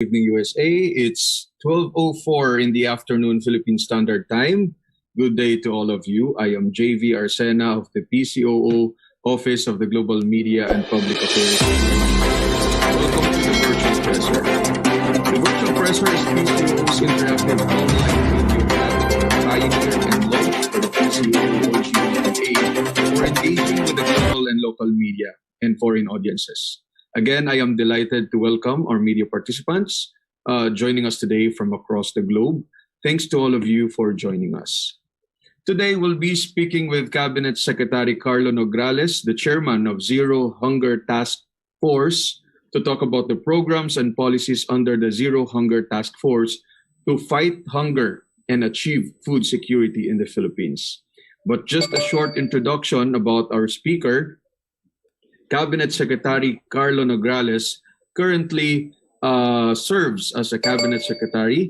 Evening USA. It's 12:04 in the afternoon Philippine Standard Time. Good day to all of you. I am JV Arsena of the PCOO Office of the Global Media and Public Affairs. Welcome to the Virtual Presser. The Virtual Presser is PCOO's interactive online video platform pioneered and launched for the PCOO OGMPA for engaging with the global and local media and foreign audiences. Again, I am delighted to welcome our media participants joining us today from across the globe. Thanks to all of you for joining us. Today, we'll be speaking with Cabinet Secretary Karlo Nograles, the chairman of Zero Hunger Task Force, to talk about the programs and policies under the Zero Hunger Task Force to fight hunger and achieve food security in the Philippines. But just a short introduction about our speaker. Cabinet Secretary Karlo Nograles currently serves as a Cabinet Secretary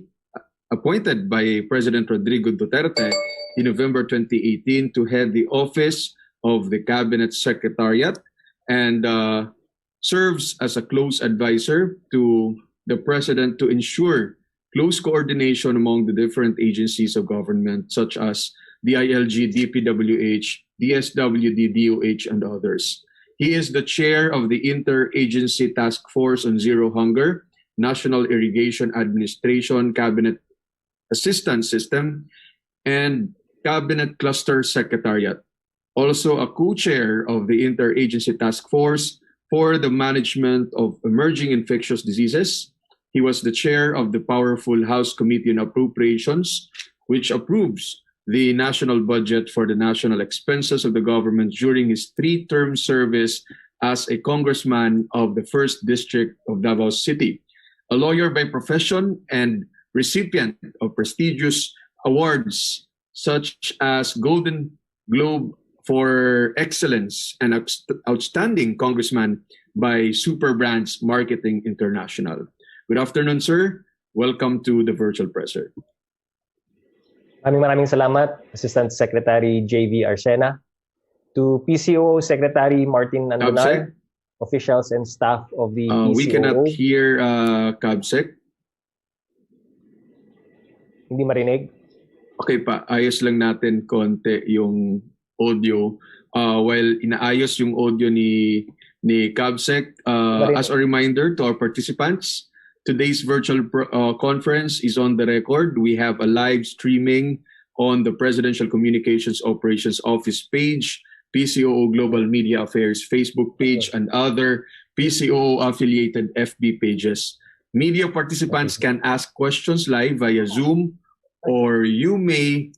appointed by President Rodrigo Duterte in November 2018 to head the Office of the Cabinet Secretariat and serves as a close advisor to the President to ensure close coordination among the different agencies of government such as the ILG, DPWH, DSWD, DOH, and others. He is the chair of the Interagency Task Force on Zero Hunger, National Irrigation Administration Cabinet Assistance System, and Cabinet Cluster Secretariat. Also a co-chair of the Interagency Task Force for the Management of Emerging Infectious Diseases. He was the chair of the powerful House Committee on Appropriations, which approves the national budget for the national expenses of the government during his three-term service as a congressman of the 1st District of Davao City, a lawyer by profession and recipient of prestigious awards such as Golden Globe for Excellence and Outstanding Congressman by Superbrands Marketing International. Good afternoon, sir. Welcome to the Virtual Presser. Maraming salamat, Assistant Secretary JV Arsena, to PCOO Secretary Martin Andonar, officials and staff of the PCOO. We cannot hear Cabsec. Hindi marinig? Okay pa, ayos lang natin konti yung audio. While inaayos yung audio ni Cabsec, as a reminder to our participants, today's virtual conference is on the record. We have a live streaming on the Presidential Communications Operations Office page, PCOO Global Media Affairs Facebook page, and other PCOO-affiliated FB pages. Media participants can ask questions live via Zoom, or you may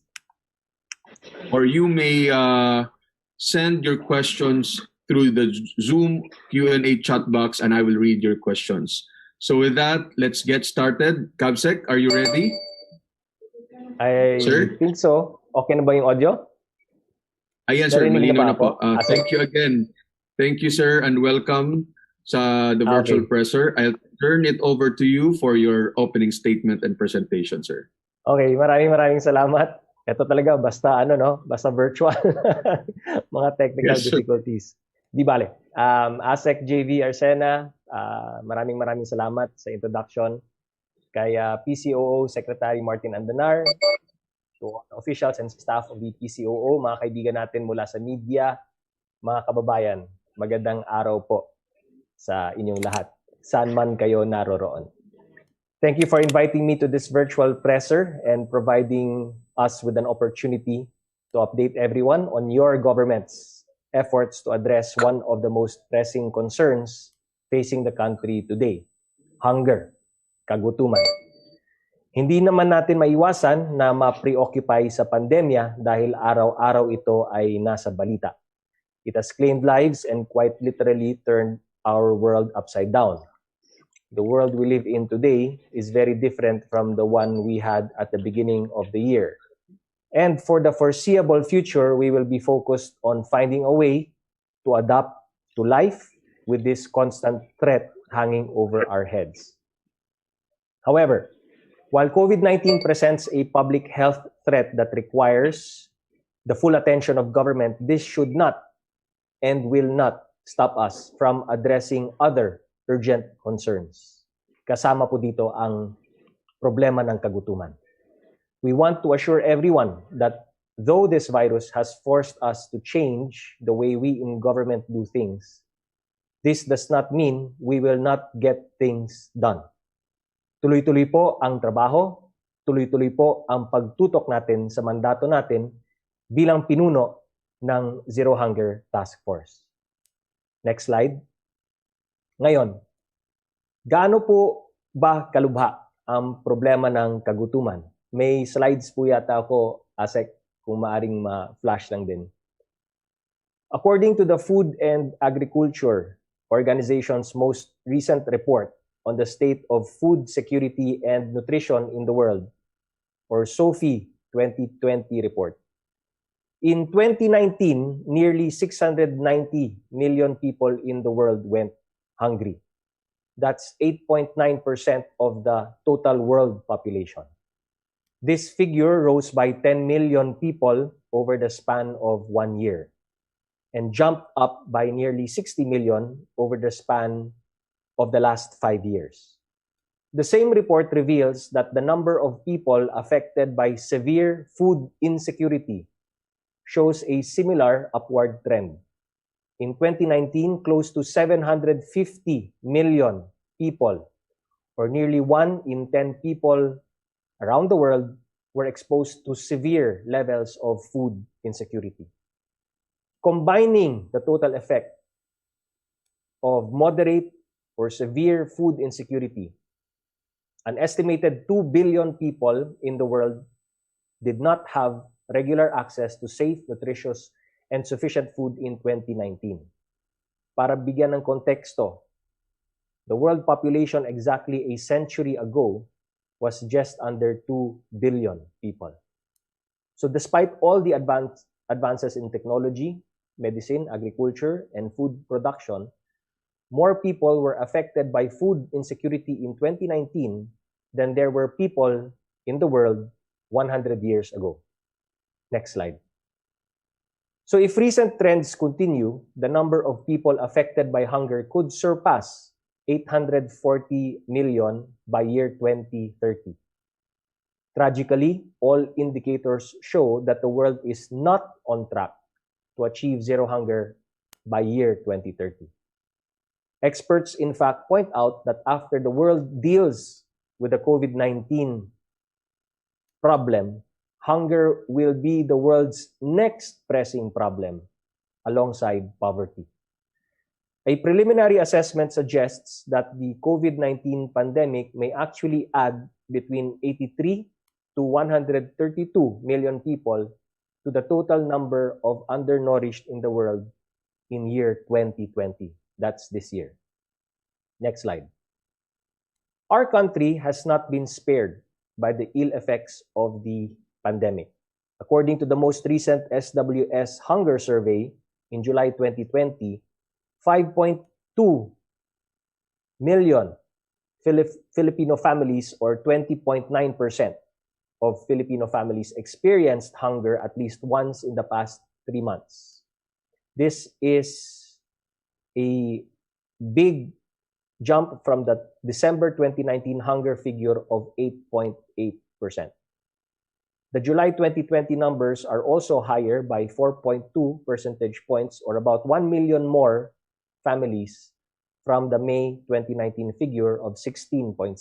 send your questions through the Zoom Q&A chat box, and I will read your questions. So with that, let's get started. Cabsec, are you ready? I think so. Okay na ba yung audio? Ayan, sir. Malinaw na po. Thank you again. Thank you, sir, and welcome sa the Virtual Presser. I'll turn it over to you for your opening statement and presentation, sir. Okay, maraming salamat. Ito talaga, basta basta virtual. Mga technical difficulties. Di bale. ASEC JV Arsena, maraming salamat sa introduction kay PCOO Secretary Martin Andonar, to officials and staff of the PCOO, mga kaibigan natin mula sa media, mga kababayan, magandang araw po sa inyong lahat, saan man kayo naroroon. Thank you for inviting me to this virtual presser and providing us with an opportunity to update everyone on your government's efforts to address one of the most pressing concerns facing the country today, hunger, kagutuman. Hindi naman natin maiwasan na ma-preoccupy sa pandemya dahil araw-araw ito ay nasa balita. It has claimed lives and quite literally turned our world upside down. The world we live in today is very different from the one we had at the beginning of the year. And for the foreseeable future, we will be focused on finding a way to adapt to life with this constant threat hanging over our heads. However, while COVID-19 presents a public health threat that requires the full attention of government, this should not and will not stop us from addressing other urgent concerns. kasama po dito ang problema ng kagutuman. We want to assure everyone that though this virus has forced us to change the way we in government do things, this does not mean we will not get things done. Tuloy-tuloy po ang trabaho, tuloy-tuloy po ang pagtutok natin sa mandato natin bilang pinuno ng Zero Hunger Task Force. Next slide. Ngayon, gaano po ba kalubha ang problema ng kagutuman? May slides po yata ako, Asek, kung maaring ma-flash lang din. According to the Food and Agriculture Organization's most recent report on the state of food security and nutrition in the world, or SOFI 2020 report, in 2019, nearly 690 million people in the world went hungry. That's 8.9% of the total world population. This figure rose by 10 million people over the span of 1 year and jumped up by nearly 60 million over the span of the last 5 years. The same report reveals that the number of people affected by severe food insecurity shows a similar upward trend. In 2019, close to 750 million people, or nearly 1 in 10 people around the world, were exposed to severe levels of food insecurity. Combining the total effect of moderate or severe food insecurity, an estimated 2 billion people in the world did not have regular access to safe, nutritious, and sufficient food in 2019. Para bigyan ng konteksto, the world population exactly a century ago was just under 2 billion people. So despite all the advances in technology, medicine, agriculture, and food production, more people were affected by food insecurity in 2019 than there were people in the world 100 years ago. Next slide. So if recent trends continue, the number of people affected by hunger could surpass 840 million by year 2030. Tragically, all indicators show that the world is not on track to achieve zero hunger by year 2030. Experts, in fact, point out that after the world deals with the COVID-19 problem, hunger will be the world's next pressing problem alongside poverty. A preliminary assessment suggests that the COVID-19 pandemic may actually add between 83 to 132 million people to the total number of undernourished in the world in year 2020. That's this year. Next slide. Our country has not been spared by the ill effects of the pandemic. According to the most recent SWS Hunger Survey in July 2020, 5.2 million Filipino families, or 20.9% of Filipino families, experienced hunger at least once in the past 3 months. This is a big jump from the December 2019 hunger figure of 8.8%. The July 2020 numbers are also higher by 4.2 percentage points, or about 1 million more families from the May 2019 figure of 16.7%.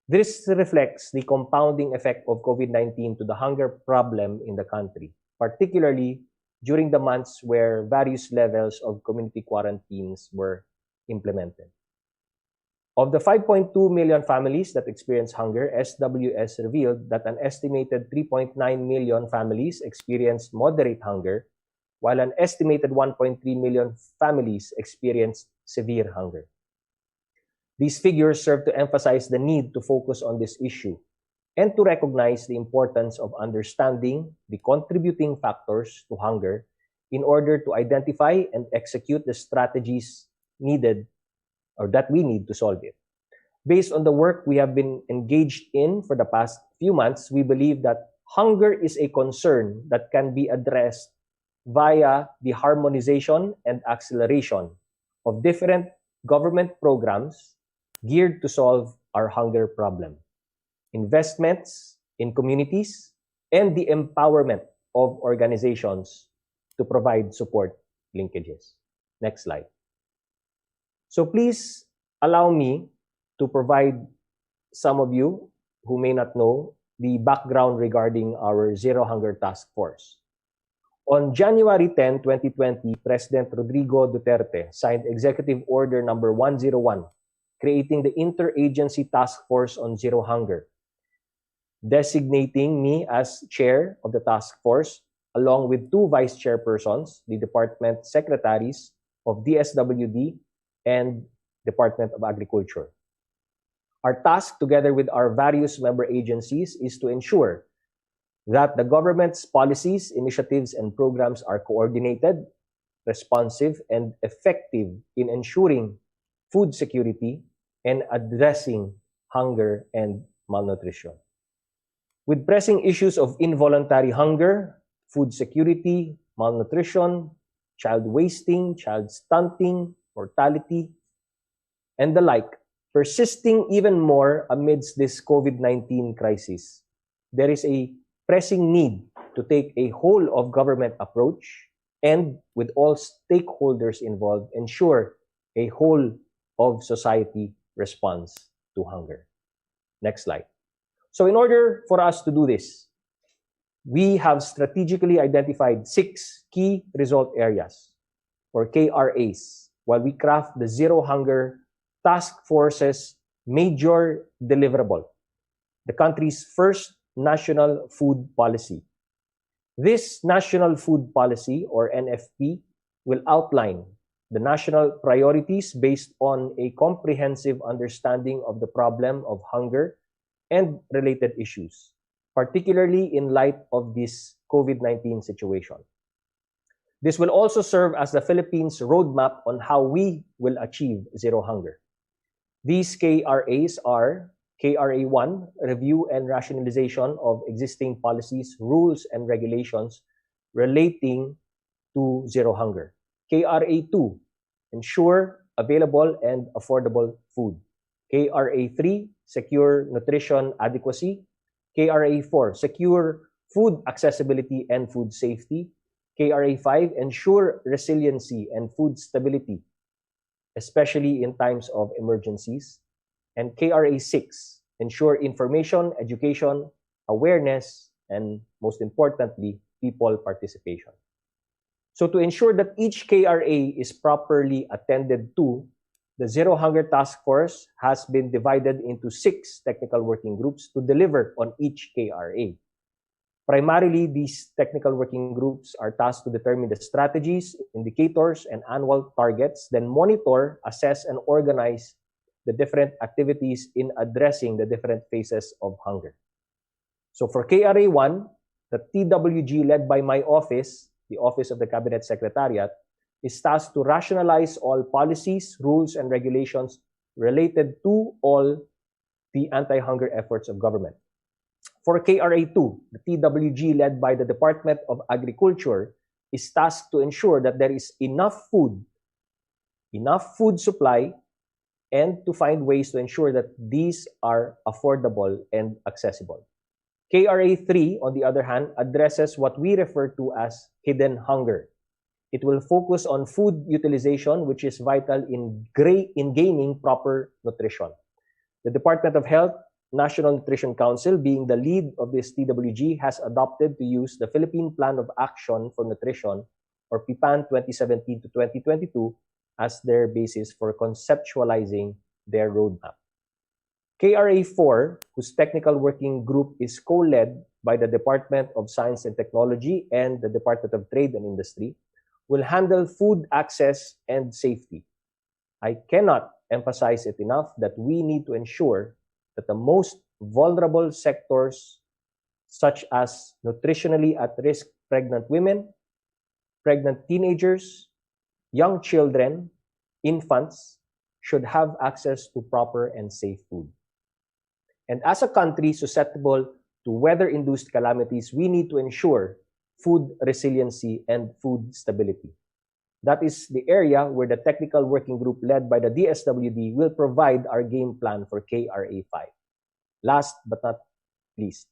This reflects the compounding effect of COVID-19 to the hunger problem in the country, particularly during the months where various levels of community quarantines were implemented. Of the 5.2 million families that experienced hunger, SWS revealed that an estimated 3.9 million families experienced moderate hunger, while an estimated 1.3 million families experienced severe hunger. These figures serve to emphasize the need to focus on this issue and to recognize the importance of understanding the contributing factors to hunger in order to identify and execute the strategies needed or that we need to solve it. Based on the work we have been engaged in for the past few months, we believe that hunger is a concern that can be addressed via the harmonization and acceleration of different government programs geared to solve our hunger problem. Investments in communities and the empowerment of organizations to provide support linkages. Next slide. So please allow me to provide some of you who may not know the background regarding our Zero Hunger Task Force. On January 10, 2020, President Rodrigo Duterte signed Executive Order number 101, creating the Interagency Task Force on Zero Hunger, designating me as chair of the task force, along with two vice chairpersons, the department secretaries of DSWD and Department of Agriculture. Our task, together with our various member agencies, is to ensure that the government's policies, initiatives, and programs are coordinated, responsive, and effective in ensuring food security and addressing hunger and malnutrition. With pressing issues of involuntary hunger, food security, malnutrition, child wasting, child stunting, mortality, and the like, persisting even more amidst this COVID-19 crisis, there is a pressing need to take a whole-of-government approach and, with all stakeholders involved, ensure a whole-of-society response to hunger. Next slide. So in order for us to do this, we have strategically identified 6 key result areas, or KRAs, while we craft the Zero Hunger Task Force's major deliverable, the country's first National Food Policy. This National Food Policy, or NFP, will outline the national priorities based on a comprehensive understanding of the problem of hunger and related issues, particularly in light of this COVID-19 situation. This will also serve as the Philippines' roadmap on how we will achieve zero hunger. These KRAs are KRA 1, Review and Rationalization of Existing Policies, Rules, and Regulations Relating to Zero Hunger. KRA 2, Ensure Available and Affordable Food. KRA 3, Secure Nutrition Adequacy. KRA 4, Secure Food Accessibility and Food Safety. KRA 5, Ensure Resiliency and Food Stability, especially in times of emergencies. And KRA 6, Ensure Information, Education, Awareness, and most importantly, people participation. So to ensure that each KRA is properly attended to, the Zero Hunger Task Force has been divided into 6 technical working groups to deliver on each KRA. Primarily, these technical working groups are tasked to determine the strategies, indicators, and annual targets, then monitor, assess, and organize the different activities in addressing the different phases of hunger. So for KRA 1, the TWG led by my office, the Office of the Cabinet Secretariat, is tasked to rationalize all policies, rules, and regulations related to all the anti-hunger efforts of government. For KRA 2, the TWG led by the Department of Agriculture is tasked to ensure that there is enough food supply, and to find ways to ensure that these are affordable and accessible. KRA 3, on the other hand, addresses what we refer to as hidden hunger. It will focus on food utilization, which is vital in gaining proper nutrition. The Department of Health, National Nutrition Council, being the lead of this TWG, has adopted to use the Philippine Plan of Action for Nutrition, or PPAN 2017 to 2022, as their basis for conceptualizing their roadmap. KRA 4, whose technical working group is co-led by the Department of Science and Technology and the Department of Trade and Industry, will handle food access and safety. I cannot emphasize it enough that we need to ensure that the most vulnerable sectors, such as nutritionally at-risk pregnant women, pregnant teenagers, young children, infants, should have access to proper and safe food. And as a country susceptible to weather-induced calamities, we need to ensure food resiliency and food stability. That is the area where the technical working group led by the DSWD will provide our game plan for KRA 5. Last but not least,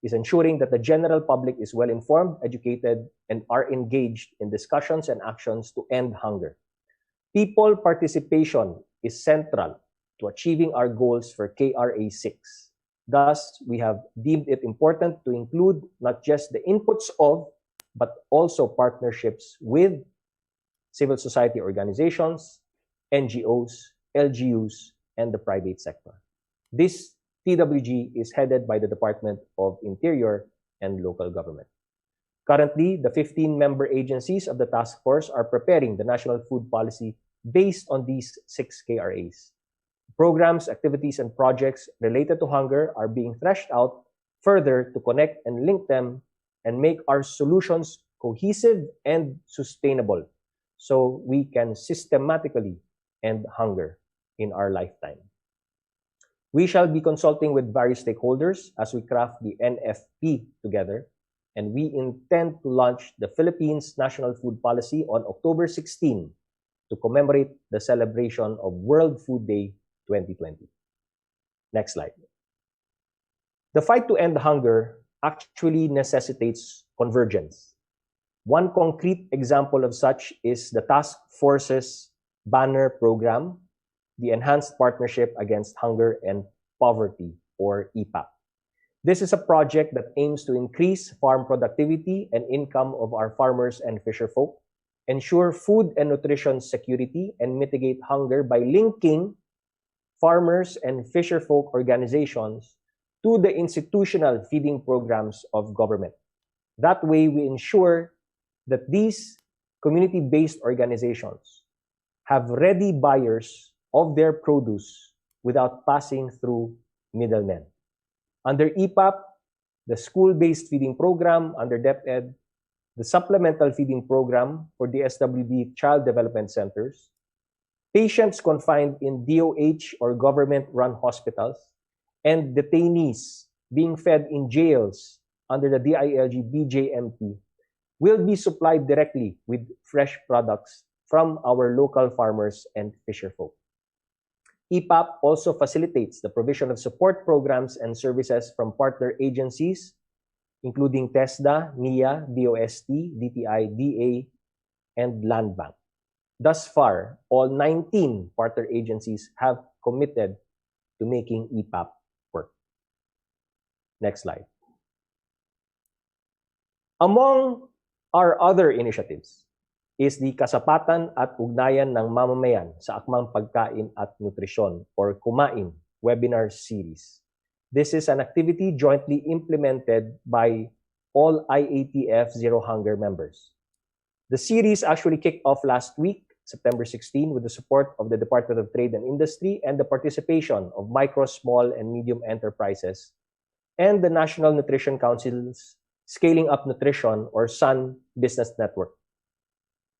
is ensuring that the general public is well informed, educated, and are engaged in discussions and actions to end hunger. People participation is central to achieving our goals for KRA 6. Thus, we have deemed it important to include not just the inputs of, but also partnerships with civil society organizations, NGOs, LGUs, and the private sector. This TWG is headed by the Department of Interior and Local Government. Currently, the 15 member agencies of the task force are preparing the national food policy based on these 6 KRAs. Programs, activities, and projects related to hunger are being threshed out further to connect and link them and make our solutions cohesive and sustainable so we can systematically end hunger in our lifetime. We shall be consulting with various stakeholders as we craft the NFP together, and we intend to launch the Philippines National Food Policy on October 16 to commemorate the celebration of World Food Day 2020. Next slide. The fight to end hunger actually necessitates convergence. One concrete example of such is the Task Force's banner program, the Enhanced Partnership Against Hunger and Poverty, or EPAHP. This is a project that aims to increase farm productivity and income of our farmers and fisherfolk, ensure food and nutrition security, and mitigate hunger by linking farmers and fisherfolk organizations to the institutional feeding programs of government. That way, we ensure that these community-based organizations have ready buyers of their produce without passing through middlemen. Under EPAHP, the school-based feeding program under DepEd, the supplemental feeding program for the SWD Child Development Centers, patients confined in DOH or government-run hospitals, and detainees being fed in jails under the DILG BJMP will be supplied directly with fresh products from our local farmers and fisherfolk. EPAHP also facilitates the provision of support programs and services from partner agencies, including TESDA, NIA, DOST, DTI, DA, and Land Bank. Thus far, all 19 partner agencies have committed to making EPAHP work. Next slide. Among our other initiatives is the Kasapatan at Ugnayan ng Mamamayan sa Akmang Pagkain at Nutrisyon, or Kumain, webinar series. This is an activity jointly implemented by all IATF Zero Hunger members. The series actually kicked off last week, September 16, with the support of the Department of Trade and Industry and the participation of micro, small, and medium enterprises and the National Nutrition Council's Scaling Up Nutrition, or SUN, Business Network,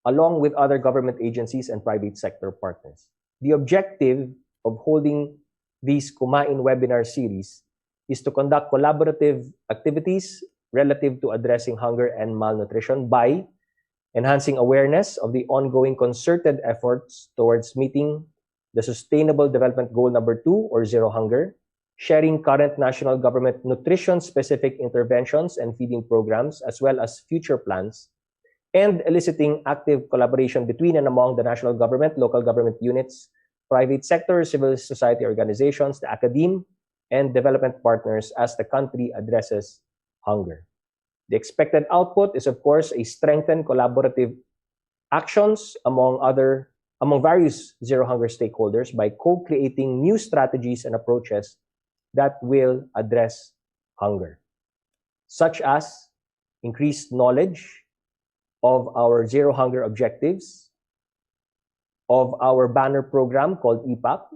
along with other government agencies and private sector partners. The objective of holding these Kumain webinar series is to conduct collaborative activities relative to addressing hunger and malnutrition by enhancing awareness of the ongoing concerted efforts towards meeting the Sustainable Development Goal number 2, or Zero Hunger, sharing current national government nutrition-specific interventions and feeding programs, as well as future plans, and eliciting active collaboration between and among the national government, local government units, private sector, civil society organizations, the academe, and development partners as the country addresses hunger. The expected output is, of course, a strengthened collaborative actions among various Zero Hunger stakeholders by co-creating new strategies and approaches that will address hunger, such as increased knowledge of our Zero Hunger objectives, of our banner program called EPAHP,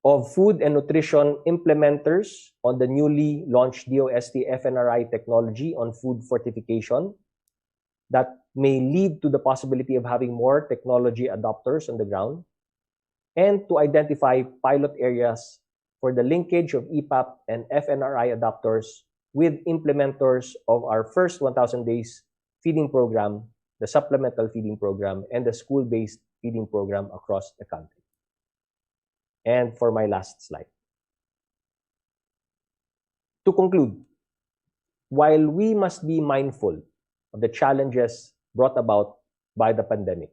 of food and nutrition implementers on the newly launched DOST FNRI technology on food fortification that may lead to the possibility of having more technology adopters on the ground, and to identify pilot areas for the linkage of EPAHP and FNRI adopters with implementers of our first 1,000 days feeding program the supplemental feeding program, and the school-based feeding program across the country. And for my last slide. To conclude, while we must be mindful of the challenges brought about by the pandemic,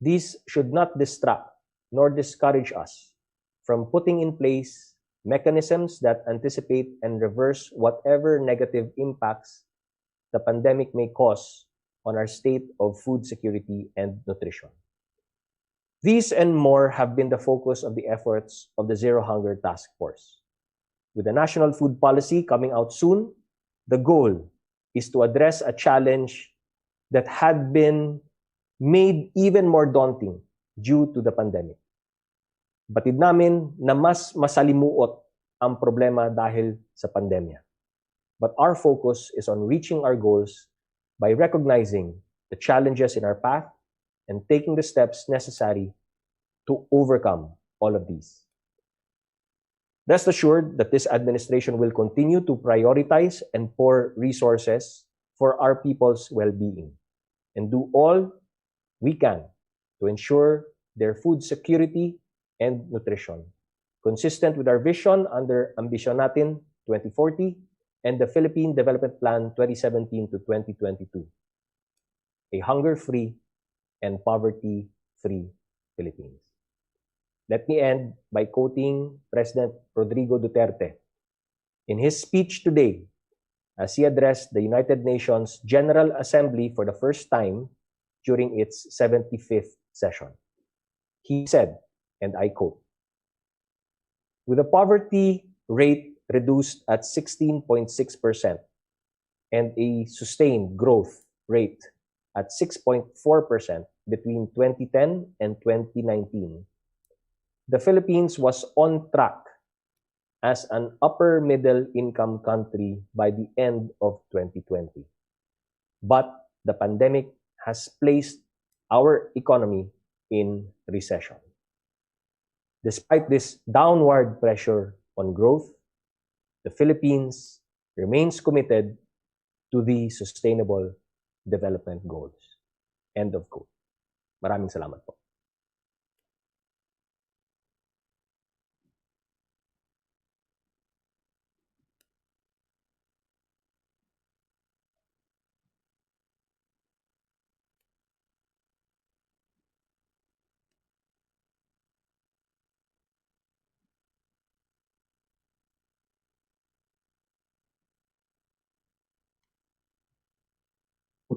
these should not distract nor discourage us from putting in place mechanisms that anticipate and reverse whatever negative impacts the pandemic may cause on our state of food security and nutrition. These and more have been the focus of the efforts of the Zero Hunger Task Force. With the National Food Policy coming out soon, the goal is to address a challenge that had been made even more daunting due to the pandemic. Batid namin na mas masalimuot ang problema dahil sa pandemya. But our focus is on reaching our goals by recognizing the challenges in our path and taking the steps necessary to overcome all of these. Rest assured that this administration will continue to prioritize and pour resources for our people's well-being and do all we can to ensure their food security and nutrition, consistent with our vision under Ambisyon Natin 2040 and the Philippine Development Plan 2017 to 2022, a hunger-free and poverty-free Philippines. Let me end by quoting President Rodrigo Duterte in his speech today as he addressed the United Nations General Assembly for the first time during its 75th session. He said, and I quote, "With the poverty rate reduced at 16.6% and a sustained growth rate at 6.4% between 2010 and 2019, the Philippines was on track as an upper middle income country by the end of 2020. But the pandemic has placed our economy in recession. Despite this downward pressure on growth, the Philippines remains committed to the Sustainable Development Goals." End of quote. Maraming salamat po.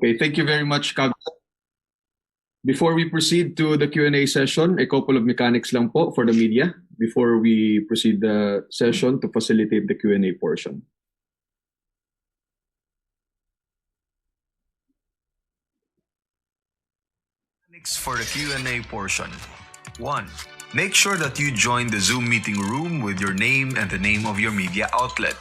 Okay, thank you very much, Cab. Before we proceed to the Q&A session, a couple of mechanics lang po for the media before we proceed the session to facilitate the Q&A portion. Mechanics for the Q&A portion. 1. Make sure that you join the Zoom meeting room with your name and the name of your media outlet.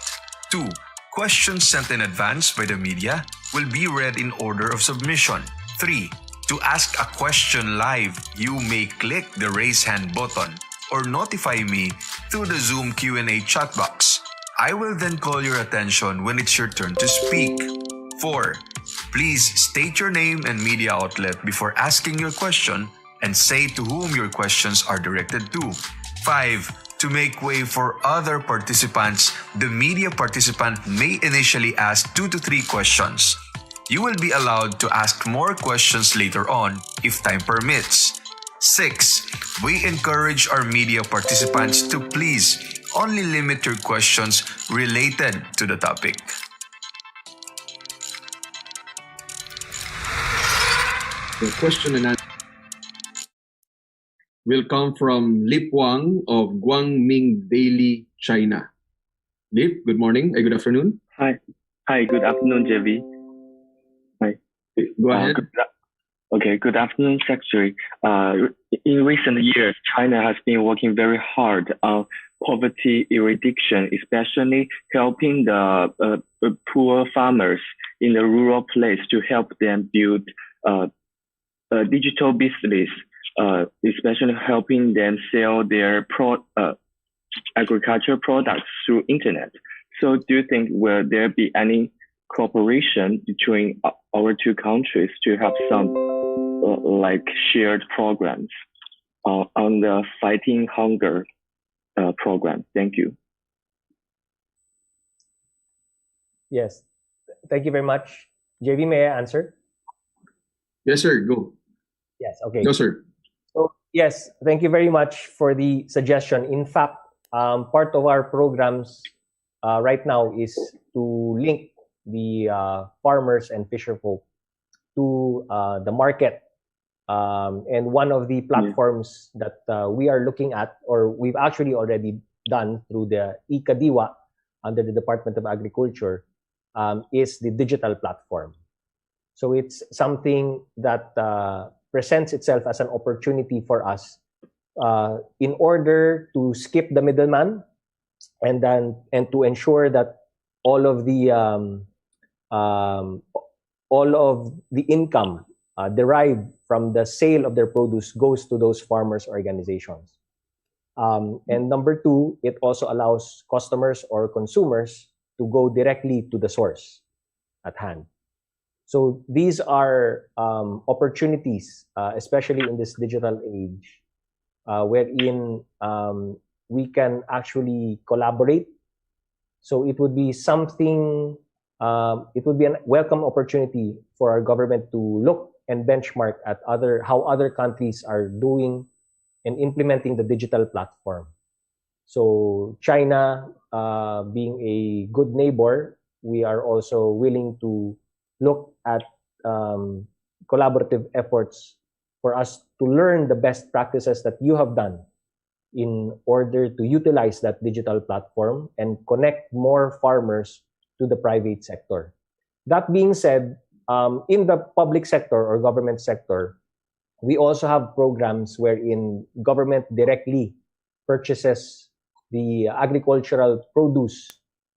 2. Questions sent in advance by the media will be read in order of submission. 3. To ask a question live, you may click the raise hand button or notify me through the Zoom Q&A chat box. I will then call your attention when it's your turn to speak. 4. Please state your name and media outlet before asking your question and say to whom your questions are directed to. 5. To make way for other participants, the media participant may initially ask 2 to 3 questions. You will be allowed to ask more questions later on if time permits. 6. We encourage our media participants to please only limit your questions related to the topic. The question and answer will come from Lip Wang of Guangming Daily, China. Lip, good morning. Good afternoon. Hi, good afternoon, JV. Hi. Go ahead. Good afternoon, Secretary. In recent years, China has been working very hard on poverty eradication, especially helping the poor farmers in the rural place to help them build a digital business, especially helping them sell their agricultural products through internet. So do you think will there be any cooperation between our two countries to have some like shared programs on the fighting hunger program. Thank you. Yes. Thank you very much. JV, may I answer? Yes, sir. Go. Yes. Okay. Go, sir. So, yes, thank you very much for the suggestion. In fact, part of our programs right now is to link the farmers and fisherfolk to the market. And one of the platforms that we are looking at, or we've actually already done through the ICADIWA under the Department of Agriculture, is the digital platform. So it's something that presents itself as an opportunity for us in order to skip the middleman and to ensure that all of the income derived from the sale of their produce goes to those farmers' organizations. And number two, it also allows customers or consumers to go directly to the source at hand. So these are opportunities, especially in this digital age, wherein we can actually collaborate. So it would be something, it would be a welcome opportunity for our government to look and benchmark at how other countries are doing and implementing the digital platform. So China, being a good neighbor, we are also willing to look at collaborative efforts for us to learn the best practices that you have done in order to utilize that digital platform and connect more farmers to the private sector. That being said, in the public sector or government sector, we also have programs wherein government directly purchases the agricultural produce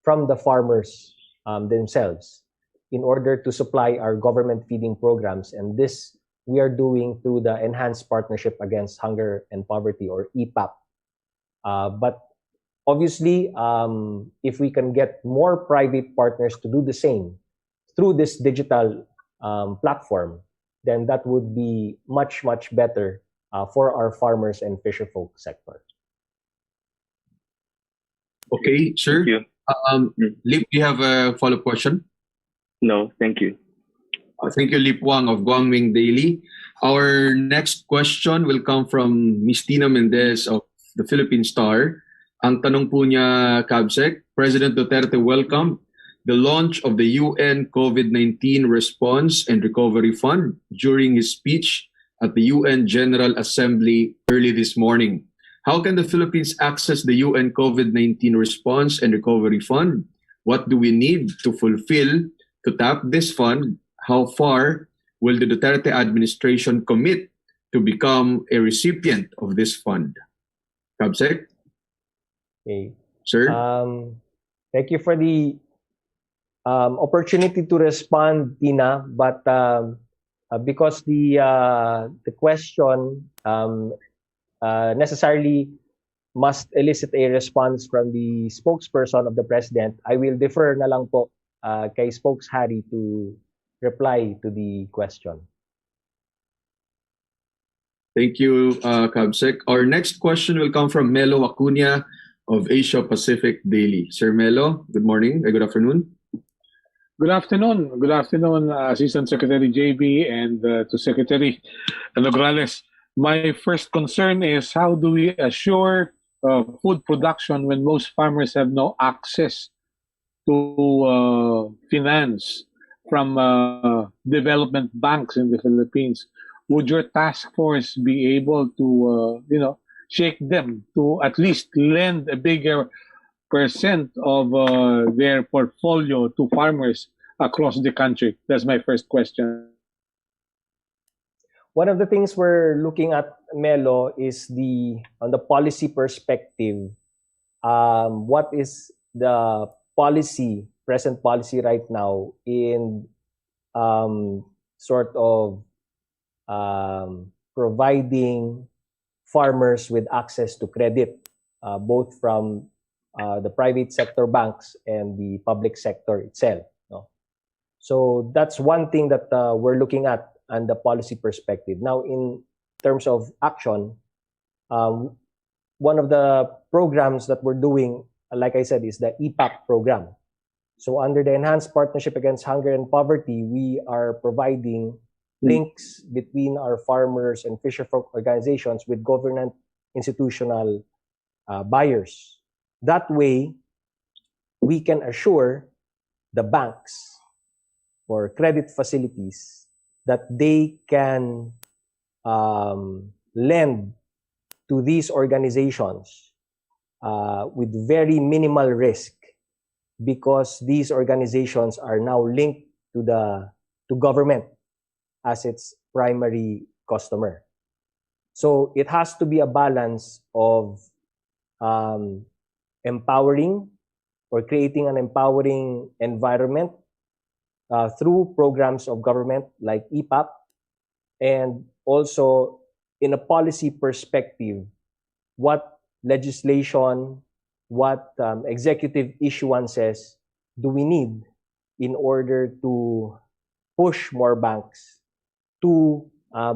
from the farmers themselves in order to supply our government feeding programs. And this we are doing through the Enhanced Partnership Against Hunger and Poverty, or EPAHP. But obviously, if we can get more private partners to do the same through this digital platform, then that would be much, much better for our farmers and fisherfolk sector. Okay, sir. Thank you. Lip, you have a follow-up question? No, thank you. Thank you, Lip Wang of Guangming Daily. Our next question will come from Ms. Tina Mendez of the Philippine Star. Ang tanong po niya, Cabsec, President Duterte welcomed the launch of the UN COVID-19 Response and Recovery Fund during his speech at the UN General Assembly early this morning. How can the Philippines access the UN COVID-19 Response and Recovery Fund? What do we need to fulfill to tap this fund? How far will the Duterte administration commit to become a recipient of this fund? Cabsec? Okay. Sir? Thank you for the opportunity to respond, Tina. But because the question necessarily must elicit a response from the spokesperson of the president, I will defer na lang po kay Spokes Harry to reply to the question. Thank you, Cabsec. Our next question will come from Melo Acuna of Asia Pacific Daily. Sir Melo, good morning. Good afternoon. Good afternoon. Good afternoon, Assistant Secretary JB and to Secretary Nograles. My first concern is how do we assure food production when most farmers have no access to finance from development banks in the Philippines? Would your task force be able to, shake them to at least lend a bigger percent of their portfolio to farmers across the country? That's my first question. One of the things we're looking at, Melo, is on the policy perspective. What is the present policy right now in sort of providing farmers with access to credit, both from the private sector banks and the public sector itself. No? So that's one thing that we're looking at on the policy perspective. Now, in terms of action, one of the programs that we're doing, like I said, is the EPAHP program. So under the Enhanced Partnership Against Hunger and Poverty, we are providing links between our farmers and fisherfolk organizations with government institutional buyers. That way, we can assure the banks or credit facilities that they can lend to these organizations with very minimal risk, because these organizations are now linked to government as its primary customer. So it has to be a balance of empowering or creating an empowering environment through programs of government like EPAHP, and also in a policy perspective, what legislation, what executive issuances do we need in order to push more banks to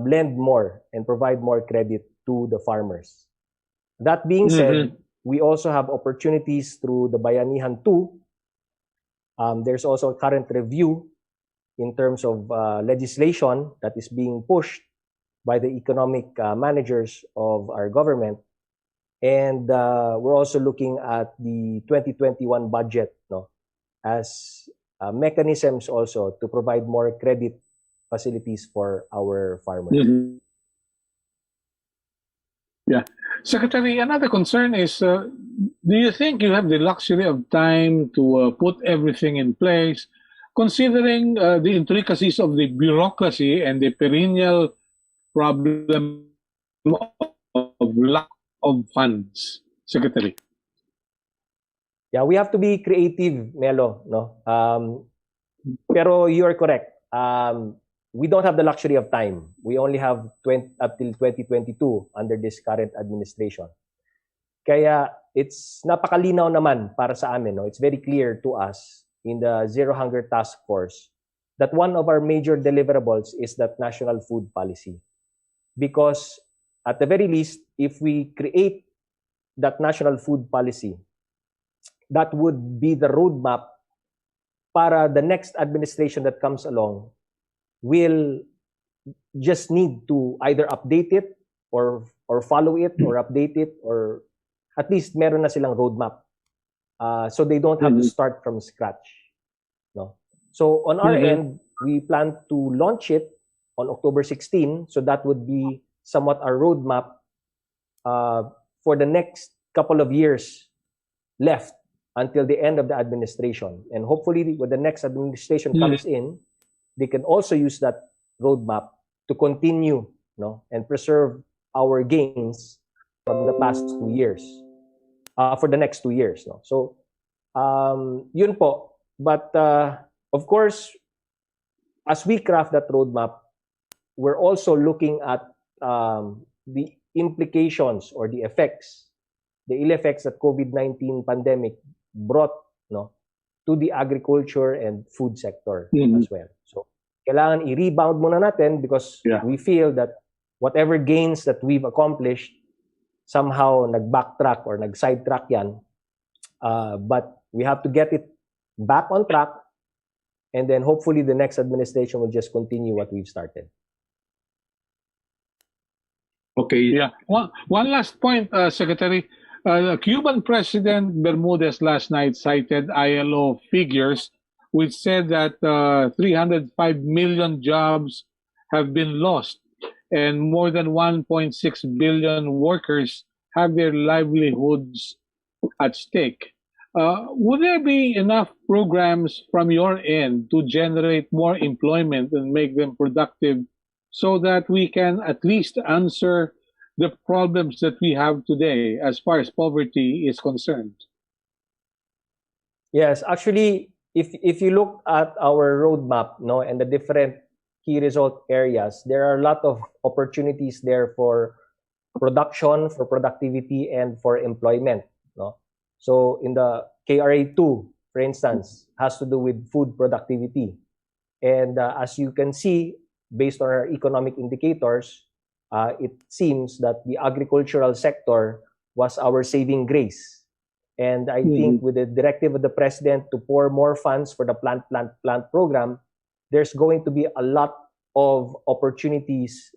lend more and provide more credit to the farmers. That being said, we also have opportunities through the Bayanihan 2. There's also a current review in terms of legislation that is being pushed by the economic managers of our government. And we're also looking at the 2021 budget, as mechanisms also to provide more credit facilities for our farmers. Yeah. Secretary, another concern is, do you think you have the luxury of time to put everything in place, considering the intricacies of the bureaucracy and the perennial problem of lack of funds, Secretary? Yeah, we have to be creative, Melo, no? Pero you are correct. We don't have the luxury of time. We only have up till 2022 under this current administration. Kaya it's napakalinaw naman para sa amin, no? It's very clear to us in the Zero Hunger Task Force that one of our major deliverables is that national food policy. Because at the very least, if we create that national food policy, that would be the roadmap para the next administration that comes along will just need to either update it or follow it or update it, or at least meron na silang roadmap. So they don't have to start from scratch. No? So on our end, we plan to launch it on October 16. So that would be somewhat our roadmap for the next couple of years left until the end of the administration. And hopefully when the next administration comes in, they can also use that roadmap to continue, and preserve our gains from the past 2 years, for the next 2 years. So, yun po. But of course, as we craft that roadmap, we're also looking at the implications or the ill effects that COVID-19 pandemic brought, to the agriculture and food sector as well. So, kailangan i-rebound muna natin because we feel that whatever gains that we've accomplished, somehow nag-backtrack or nag-sidetrack yan. But we have to get it back on track, and then hopefully the next administration will just continue what we've started. Okay. Yeah. One last point, Secretary. Cuban President Bermudez last night cited ILO figures which said that 305 million jobs have been lost and more than 1.6 billion workers have their livelihoods at stake. Would there be enough programs from your end to generate more employment and make them productive so that we can at least answer the problems that we have today as far as poverty is concerned? Yes, actually, if you look at our roadmap, and the different key result areas, there are a lot of opportunities there for production, for productivity, and for employment. So in the KRA 2, for instance, has to do with food productivity. And as you can see, based on our economic indicators, it seems that the agricultural sector was our saving grace. And I think with the directive of the president to pour more funds for the plant program, there's going to be a lot of opportunities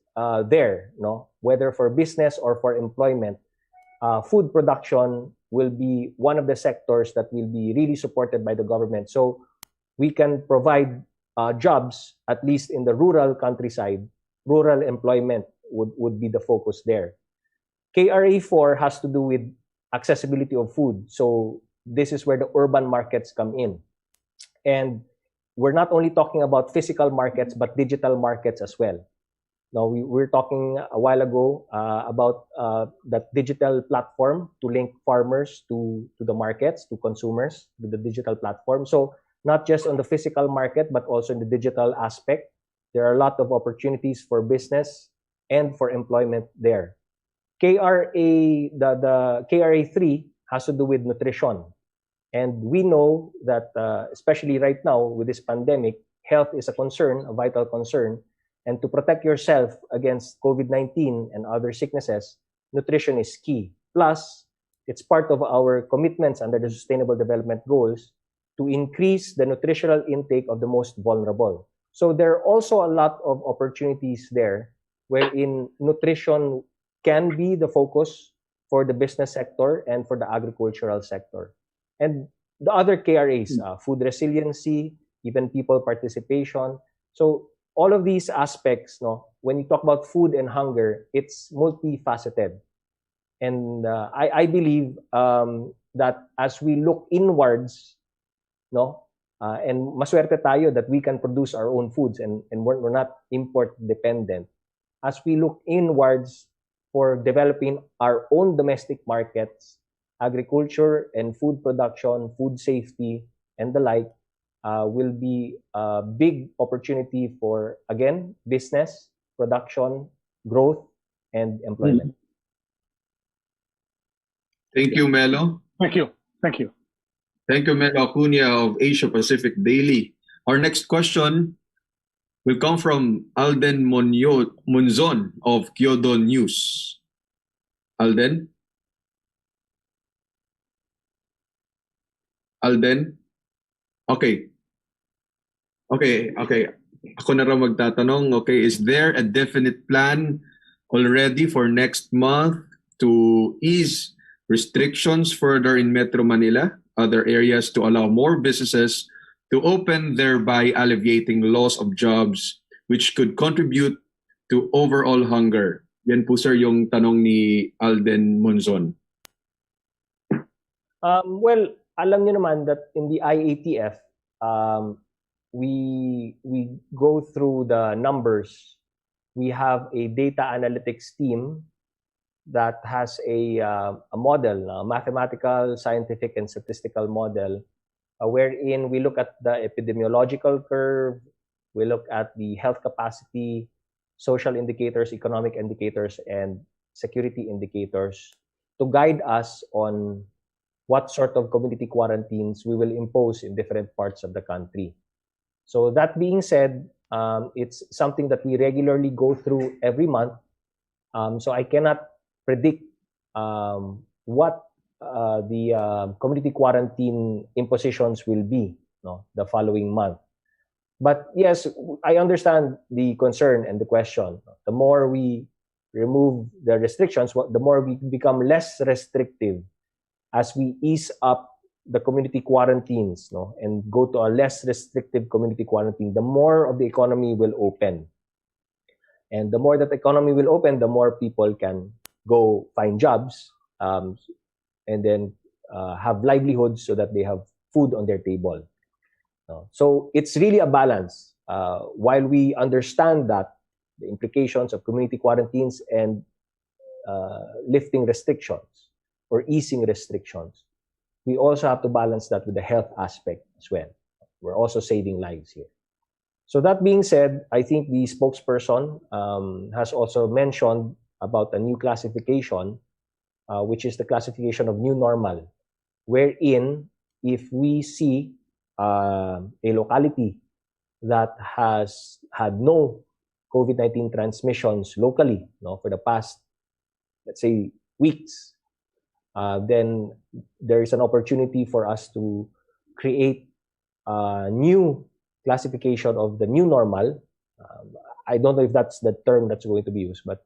there, no? Whether for business or for employment. Food production will be one of the sectors that will be really supported by the government. So we can provide jobs, at least in the rural countryside. Rural employment would be the focus there. KRA 4 has to do with accessibility of food. So this is where the urban markets come in. And we're not only talking about physical markets, but digital markets as well. Now, we were talking a while ago about that digital platform to link farmers to the markets, to consumers, with the digital platform. So not just on the physical market, but also in the digital aspect. There are a lot of opportunities for business and for employment there. The KRA 3 has to do with nutrition. And we know that, especially right now with this pandemic, health is a concern, a vital concern. And to protect yourself against COVID-19 and other sicknesses, nutrition is key. Plus, it's part of our commitments under the Sustainable Development Goals to increase the nutritional intake of the most vulnerable. So there are also a lot of opportunities there wherein nutrition can be the focus for the business sector and for the agricultural sector. And the other KRAs, food resiliency, even people participation. So all of these aspects, no, when you talk about food and hunger, it's multifaceted. And I believe that as we look inwards, no, and maswerte tayo that we can produce our own foods and we're not import dependent. As we look inwards for developing our own domestic markets, agriculture and food production, food safety, and the like, will be a big opportunity for, again, business, production, growth, and employment. Thank you, Melo. Thank you. Thank you. Thank you, Melo Acuña of Asia Pacific Daily. Our next question will come from Alden Monzon of Kyodo News. Alden? Alden? Okay. Ako na raw magtatanong. Okay, is there a definite plan already for next month to ease restrictions further in Metro Manila, other areas, to allow more businesses to open, thereby alleviating loss of jobs which could contribute to overall hunger? Yan po sir yung tanong ni Alden Monzon. Well, alam niyo naman that in the IATF, we go through the numbers. We have a data analytics team that has a model, a mathematical, scientific, and statistical model, wherein we look at the epidemiological curve, we look at the health capacity, social indicators, economic indicators, and security indicators to guide us on what sort of community quarantines we will impose in different parts of the country. So that being said, it's something that we regularly go through every month. So I cannot predict what the community quarantine impositions will be, no, the following month. But yes, I understand the concern and the question. The more we remove the restrictions, the more we become less restrictive as we ease up the community quarantines, no, and go to a less restrictive community quarantine, the more of the economy will open. And the more that the economy will open, the more people can go find jobs and then have livelihoods so that they have food on their table. So it's really a balance. While we understand that the implications of community quarantines and lifting restrictions or easing restrictions, we also have to balance that with the health aspect as well. We're also saving lives here. So that being said, I think the spokesperson has also mentioned about a new classification, which is the classification of new normal, wherein if we see a locality that has had no COVID-19 transmissions locally, for the past, let's say, weeks, then there is an opportunity for us to create a new classification of the new normal. I don't know if that's the term that's going to be used, but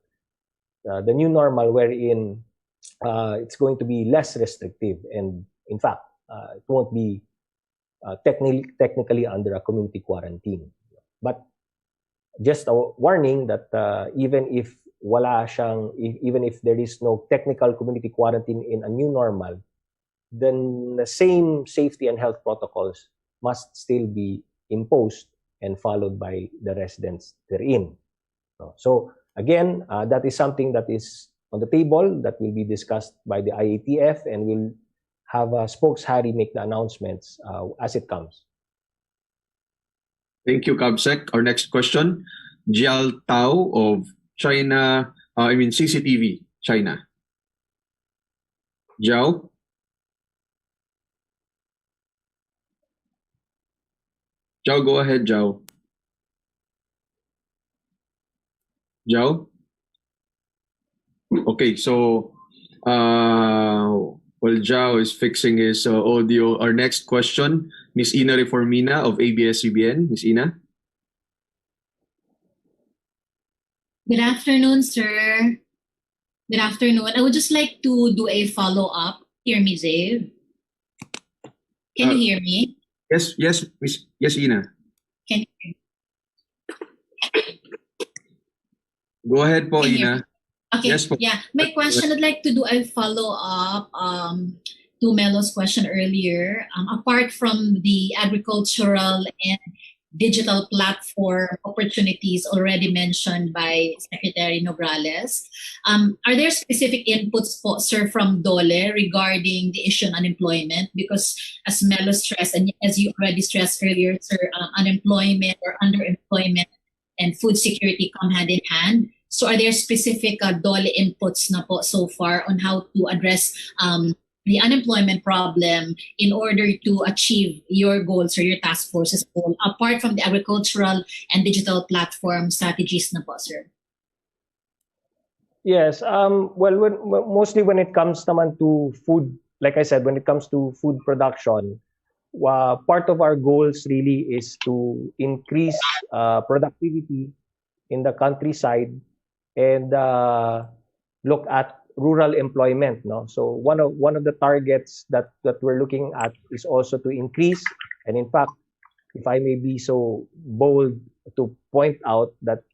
the new normal wherein it's going to be less restrictive, and in fact, it won't be technically under a community quarantine. But just a warning that even if there is no technical community quarantine in a new normal, then the same safety and health protocols must still be imposed and followed by the residents therein. So again, that is something that is on the table that will be discussed by the IATF, and we'll have Spokes Harry make the announcements as it comes. Thank you, Cabsec. Our next question, Jial Tao of CCTV, China. Jiao? Jiao, go ahead, Jiao. Jiao? Okay, so while Jiao is fixing his audio, our next question, Ms. Ina Reformina of ABS-CBN. Ms. Ina? Good afternoon, sir. Good afternoon. I would just like to do a follow-up. Hear me, Dave? Can you hear me? Yes, Ina. Can you hear me? Go ahead po, Ina. Okay, yes, po. Yeah. My question, I'd like to do a follow-up to Melo's question earlier. Apart from the agricultural and digital platform opportunities already mentioned by Secretary Nograles, are there specific inputs, sir, from DOLE regarding the issue on unemployment? Because as Melo stressed, and as you already stressed earlier, sir, unemployment or underemployment and food security come hand in hand. So are there specific DOLE inputs na po so far on how to address the unemployment problem in order to achieve your goals or your task force's goal, apart from the agricultural and digital platform strategies na po, sir? Yes. Mostly when it comes naman to food, like I said, when it comes to food production, part of our goals really is to increase productivity in the countryside and look at rural employment. So one of the targets that we're looking at is also to increase, and in fact, if I may be so bold to point out that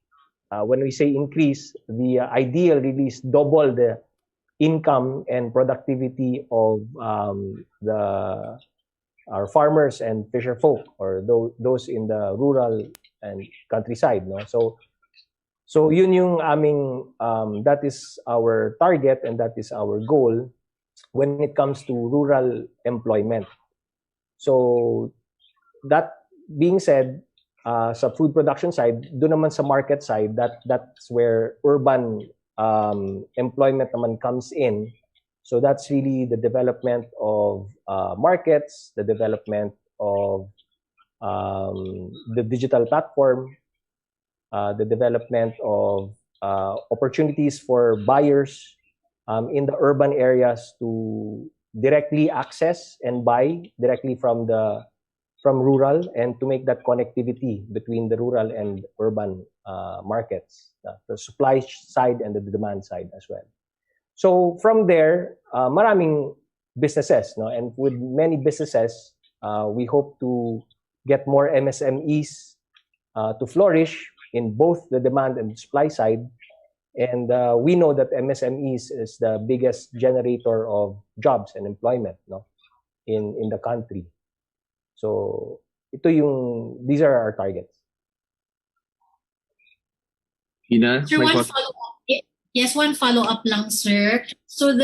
when we say increase, the ideal really is double the income and productivity of our farmers and fisher folk, or those in the rural and countryside. So yun yung aming, that is our target and that is our goal when it comes to rural employment. So that being said, sa food production side, doon naman sa market side, that's where urban employment naman comes in. So that's really the development of markets, the development of the digital platform, the development of opportunities for buyers in the urban areas to directly access and buy directly from rural, and to make that connectivity between the rural and urban markets, the supply side and the demand side as well. So from there, maraming businesses, and with many businesses, we hope to get more MSMEs to flourish in both the demand and supply side. And we know that MSMEs is the biggest generator of jobs and employment in the country. So these are our targets. Ina, Sir, one follow-up. Yes, one follow-up lang, sir. So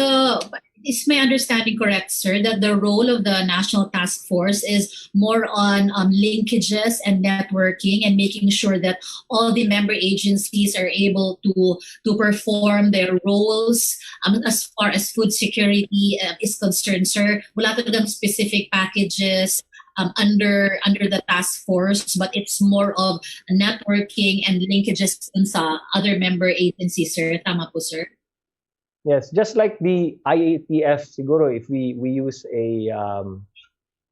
is my understanding correct, sir, that the role of the National Task Force is more on linkages and networking and making sure that all the member agencies are able to perform their roles as far as food security is concerned, sir? Wala talagang specific packages under the task force, but it's more of networking and linkages sa other member agencies, sir. Tama po, sir? Yes, just like the IATF, siguro if we use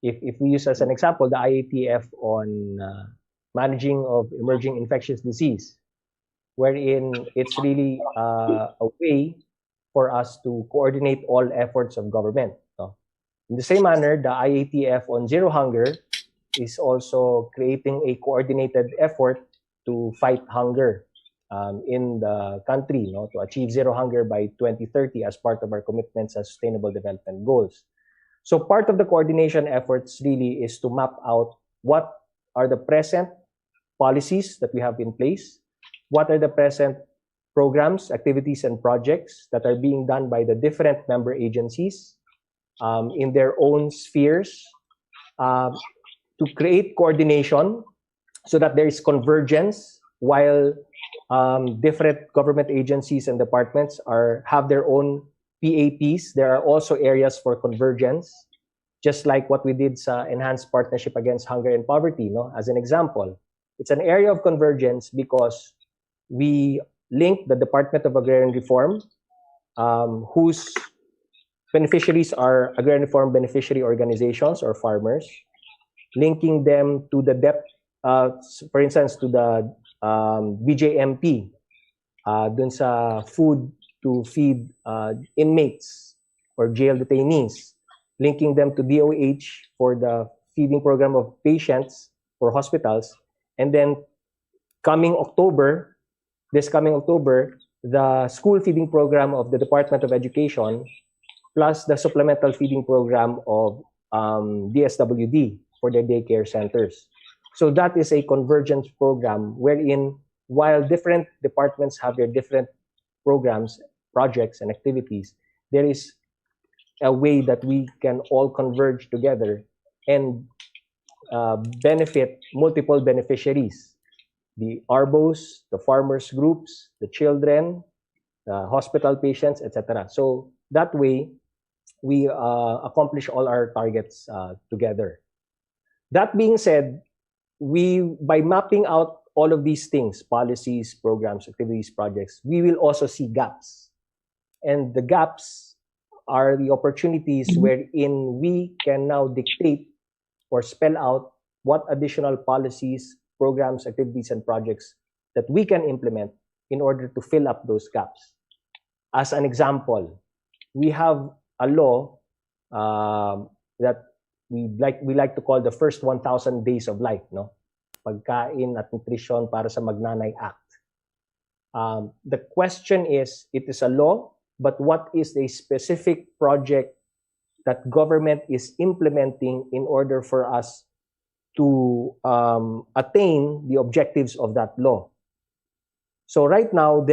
if we use as an example the IATF on managing of emerging infectious disease, wherein it's really a way for us to coordinate all efforts of government. No? In the same manner, the IATF on zero hunger is also creating a coordinated effort to fight hunger in the country, to achieve zero hunger by 2030 as part of our commitments as Sustainable Development Goals. So part of the coordination efforts really is to map out what are the present policies that we have in place, what are the present programs, activities, and projects that are being done by the different member agencies in their own spheres to create coordination so that there is convergence while different government agencies and departments have their own PAPs. There are also areas for convergence, just like what we did sa Enhanced Partnership Against Hunger and Poverty, as an example. It's an area of convergence because we link the Department of Agrarian Reform, whose beneficiaries are agrarian reform beneficiary organizations or farmers, linking them to the for instance, to the BJMP, dun sa food to feed inmates or jail detainees, linking them to DOH for the feeding program of patients for hospitals, and then this coming October, the school feeding program of the Department of Education, plus the supplemental feeding program of DSWD for their daycare centers. So that is a convergence program wherein, while different departments have their different programs, projects, and activities, there is a way that we can all converge together and benefit multiple beneficiaries: the ARBOs, the farmers groups, the children, the hospital patients, etc. So that way, we accomplish all our targets together. That being said, by mapping out all of these things, policies, programs, activities, projects, we will also see gaps. And the gaps are the opportunities wherein we can now dictate or spell out what additional policies, programs, activities, and projects that we can implement in order to fill up those gaps. As an example, we have a law that we like to call the first 1,000 days of life, Pagkain at Nutrition para sa Magnanay Act. The question is, it is a law, but what is a specific project that government is implementing in order for us to attain the objectives of that law? So right now,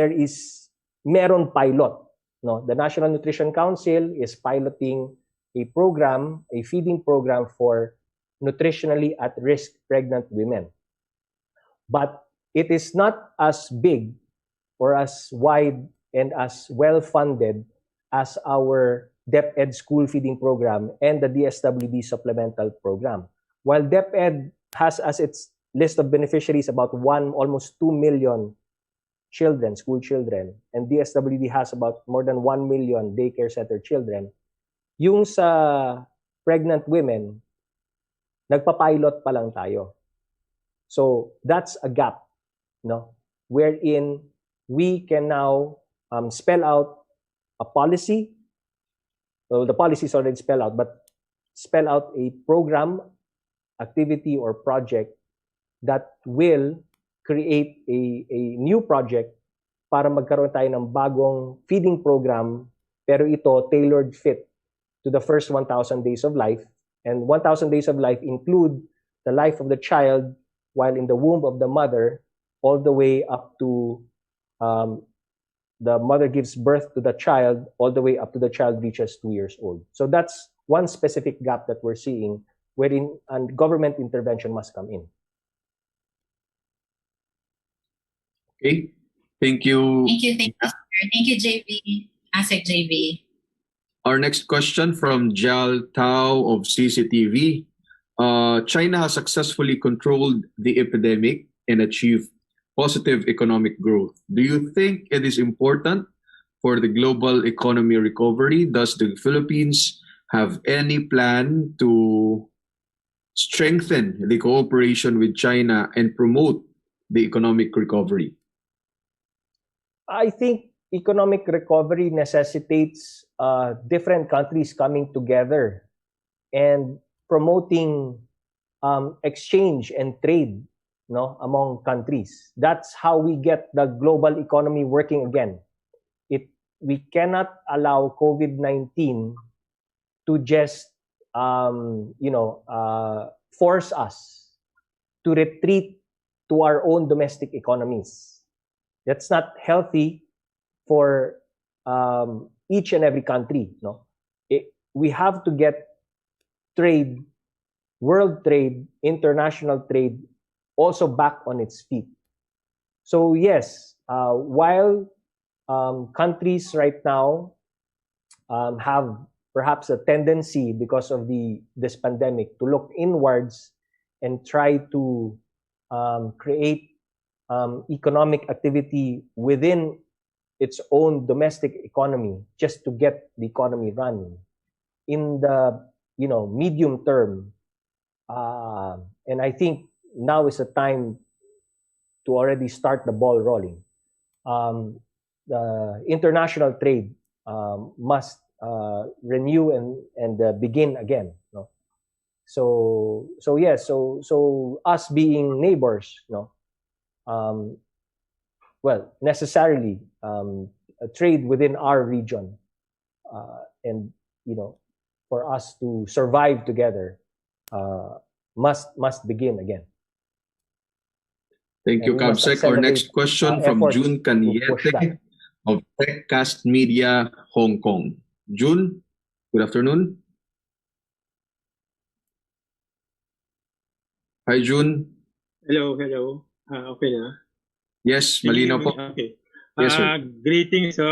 meron pilot. The National Nutrition Council is piloting a program, a feeding program for nutritionally at-risk pregnant women. But it is not as big or as wide and as well-funded as our DepEd school feeding program and the DSWD supplemental program. While DepEd has as its list of beneficiaries about almost 2 million children, school children, and DSWD has about more than 1 million daycare center children, yung sa pregnant women, nagpa-pilot pa lang tayo. So that's a gap, wherein we can now spell out a policy. Well, the policy is already spelled out, but spell out a program, activity, or project that will create a new project para magkaroon tayo ng bagong feeding program, pero ito tailored fit to the first 1,000 days of life. And 1,000 days of life include the life of the child while in the womb of the mother, all the way up to the mother gives birth to the child, all the way up to the child reaches 2 years old. So that's one specific gap that we're seeing wherein government intervention must come in. Okay, thank you. Thank you, sir. Thank you, JV, ASEC JV. Our next question from Jal Tao of CCTV. China has successfully controlled the epidemic and achieved positive economic growth. Do you think it is important for the global economy recovery? Does the Philippines have any plan to strengthen the cooperation with China and promote the economic recovery? I think economic recovery necessitates different countries coming together and promoting exchange and trade, no, among countries. That's how we get the global economy working again. We cannot allow COVID-19 to just force us to retreat to our own domestic economies. That's not healthy for each and every country. No, we have to get trade, world trade, international trade also back on its feet. So yes, while countries right now have perhaps a tendency because of this pandemic to look inwards and try to create economic activity within its own domestic economy just to get the economy running. In the medium term, and I think now is a time to already start the ball rolling. The international trade must renew and begin again. No? So us being neighbors, necessarily trade within our region, and for us to survive together, must begin again. Thank you, Cabsec. Our next question from June Caniete of Techcast Media, Hong Kong. June, good afternoon. Hi, June. Hello. Okay na? Yes, malinaw po. Okay. Yes, sir.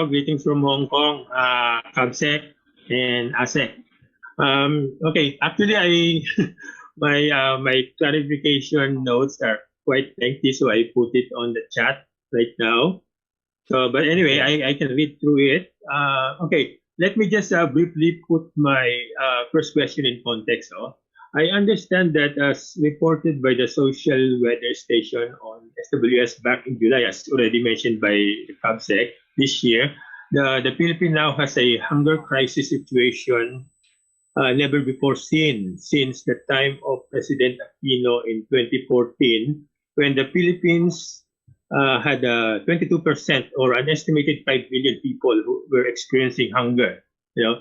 Greetings from Hong Kong, Cabsec and ASEC. Okay, actually, my clarification notes are quite lengthy, so I put it on the chat right now. So, but anyway, I can read through it. Okay, let me just briefly put my first question in context. I understand that as reported by the social weather station on SWS back in July, as already mentioned by the Cabsec, this year, the Philippines now has a hunger crisis situation never before seen since the time of President Aquino in 2014, when the Philippines had 22% or an estimated 5 million people who were experiencing hunger,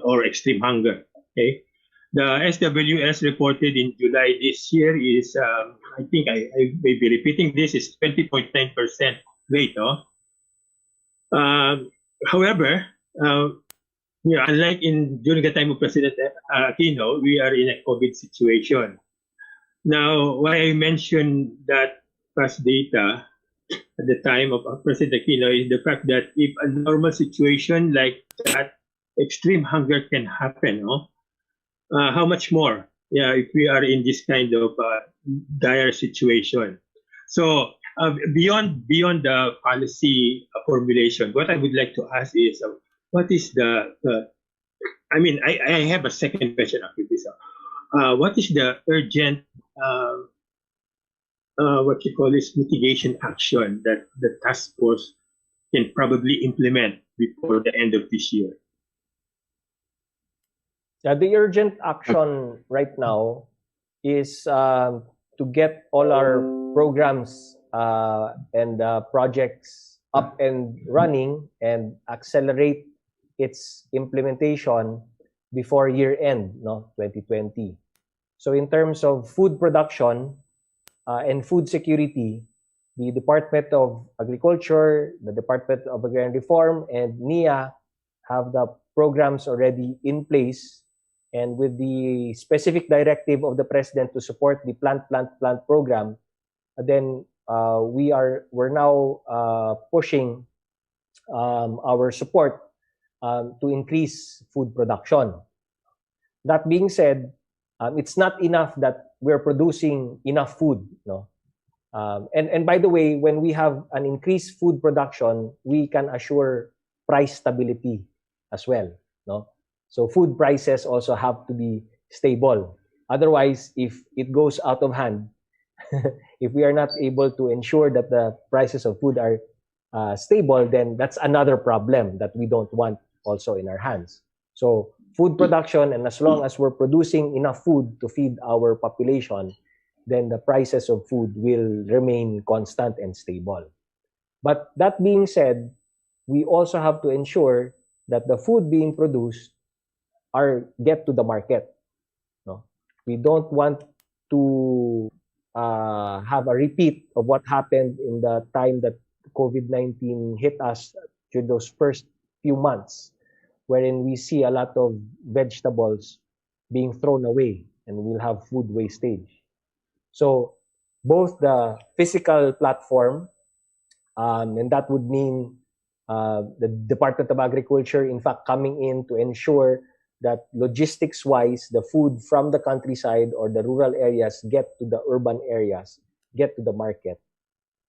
or extreme hunger. Okay, the SWS reported in July this year is, I think I may be repeating this, is 20.9% rate. However, unlike during the time of President Aquino, we are in a COVID situation. Now, why I mentioned that past data at the time of President Aquino is the fact that if a normal situation like that, extreme hunger can happen, how much more if we are in this kind of dire situation. So beyond the policy formulation, what I would like to ask is, what is I have a second question after this. What is the urgent mitigation action that the task force can probably implement before the end of this year? The urgent action right now is to get all our programs and projects up and running and accelerate its implementation before year end, 2020. So in terms of food production and food security, the Department of Agriculture, the Department of Agrarian Reform, and NIA have the programs already in place. And with the specific directive of the President to support the plant program, then we're now pushing our support to increase food production. That being said, it's not enough that we're producing enough food, no? And by the way, when we have an increased food production, we can assure price stability as well, no? So food prices also have to be stable. Otherwise, if it goes out of hand, if we are not able to ensure that the prices of food are stable, then that's another problem that we don't want also in our hands. So food production, and as long as we're producing enough food to feed our population, then the prices of food will remain constant and stable. But that being said, we also have to ensure that the food being produced get to the market. No? We don't want to have a repeat of what happened in the time that COVID-19 hit us during those first few months, wherein we see a lot of vegetables being thrown away and we'll have food wastage. So both the physical platform, and that would mean the Department of Agriculture, in fact, coming in to ensure that logistics-wise, the food from the countryside or the rural areas get to the urban areas, get to the market.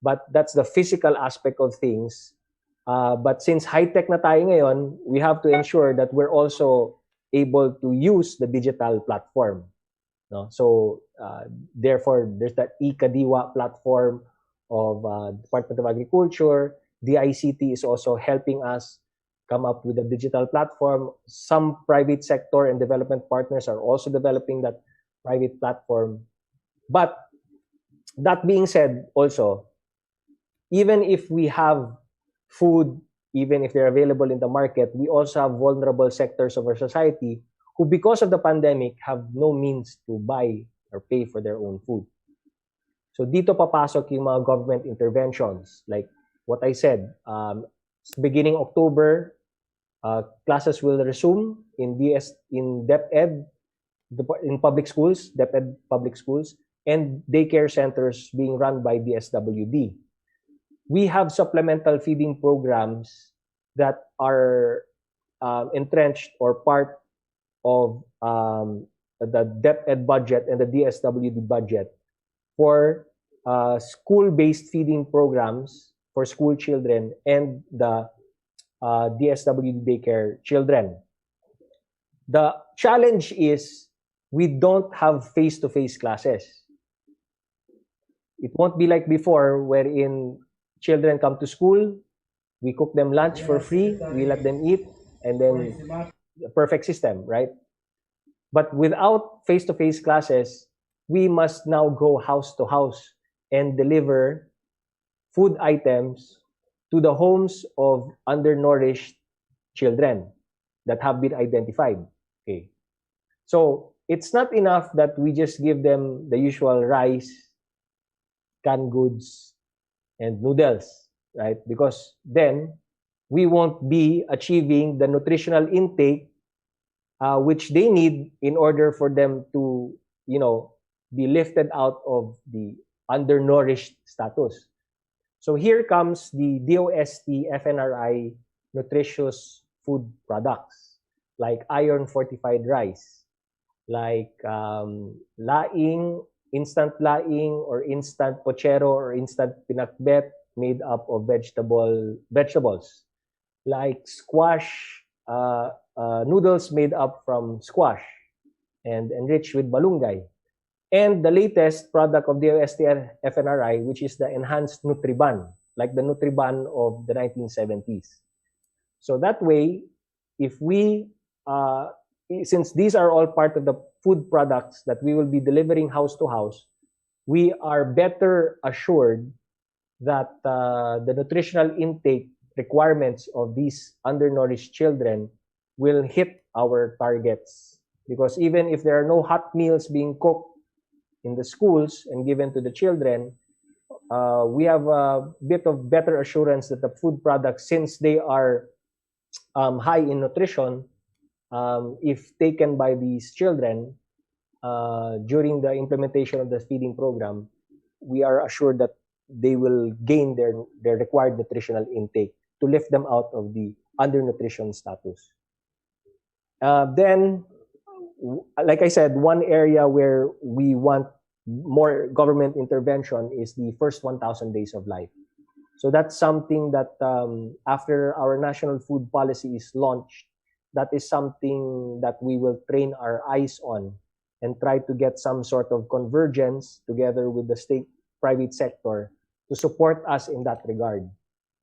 But that's the physical aspect of things. But since high-tech na tayo ngayon, we have to ensure that we're also able to use the digital platform. No? So therefore, there's that eKadiwa platform of Department of Agriculture. The ICT is also helping us come up with a digital platform. Some private sector and development partners are also developing that private platform. But that being said, also, even if we have food, even if they're available in the market, we also have vulnerable sectors of our society who, because of the pandemic, have no means to buy or pay for their own food. So dito papasok yung mga government interventions. Like what I said, beginning October, classes will resume in DepEd, in public schools, DepEd public schools, and daycare centers being run by DSWD. We have supplemental feeding programs that are entrenched or part of the DepEd budget and the DSWD budget for school-based feeding programs for school children and the DSWD daycare children. The challenge is we don't have face-to-face classes. It won't be like before, wherein children come to school, we cook them lunch for free, we let them eat, and then the perfect system, right? But without face-to-face classes, we must now go house to house and deliver food items to the homes of undernourished children that have been identified. Okay. So it's not enough that we just give them the usual rice, canned goods, and noodles, right? Because then we won't be achieving the nutritional intake which they need in order for them to, be lifted out of the undernourished status. So here comes the DOST FNRI nutritious food products like iron fortified rice, like laing, instant laing or instant pochero or instant pinakbet made up of vegetables, like squash, noodles made up from squash and enriched with malunggay. And the latest product of DOST FNRI, which is the enhanced Nutriban, like the Nutriban of the 1970s. So that way, if we, since these are all part of the food products that we will be delivering house to house, we are better assured that the nutritional intake requirements of these undernourished children will hit our targets. Because even if there are no hot meals being cooked in the schools and given to the children, we have a bit of better assurance that the food products, since they are high in nutrition, if taken by these children during the implementation of the feeding program, we are assured that they will gain their required nutritional intake to lift them out of the undernutrition status. Then like I said, one area where we want more government intervention is the first 1,000 days of life. So that's something that after our national food policy is launched, that is something that we will train our eyes on and try to get some sort of convergence together with the state private sector to support us in that regard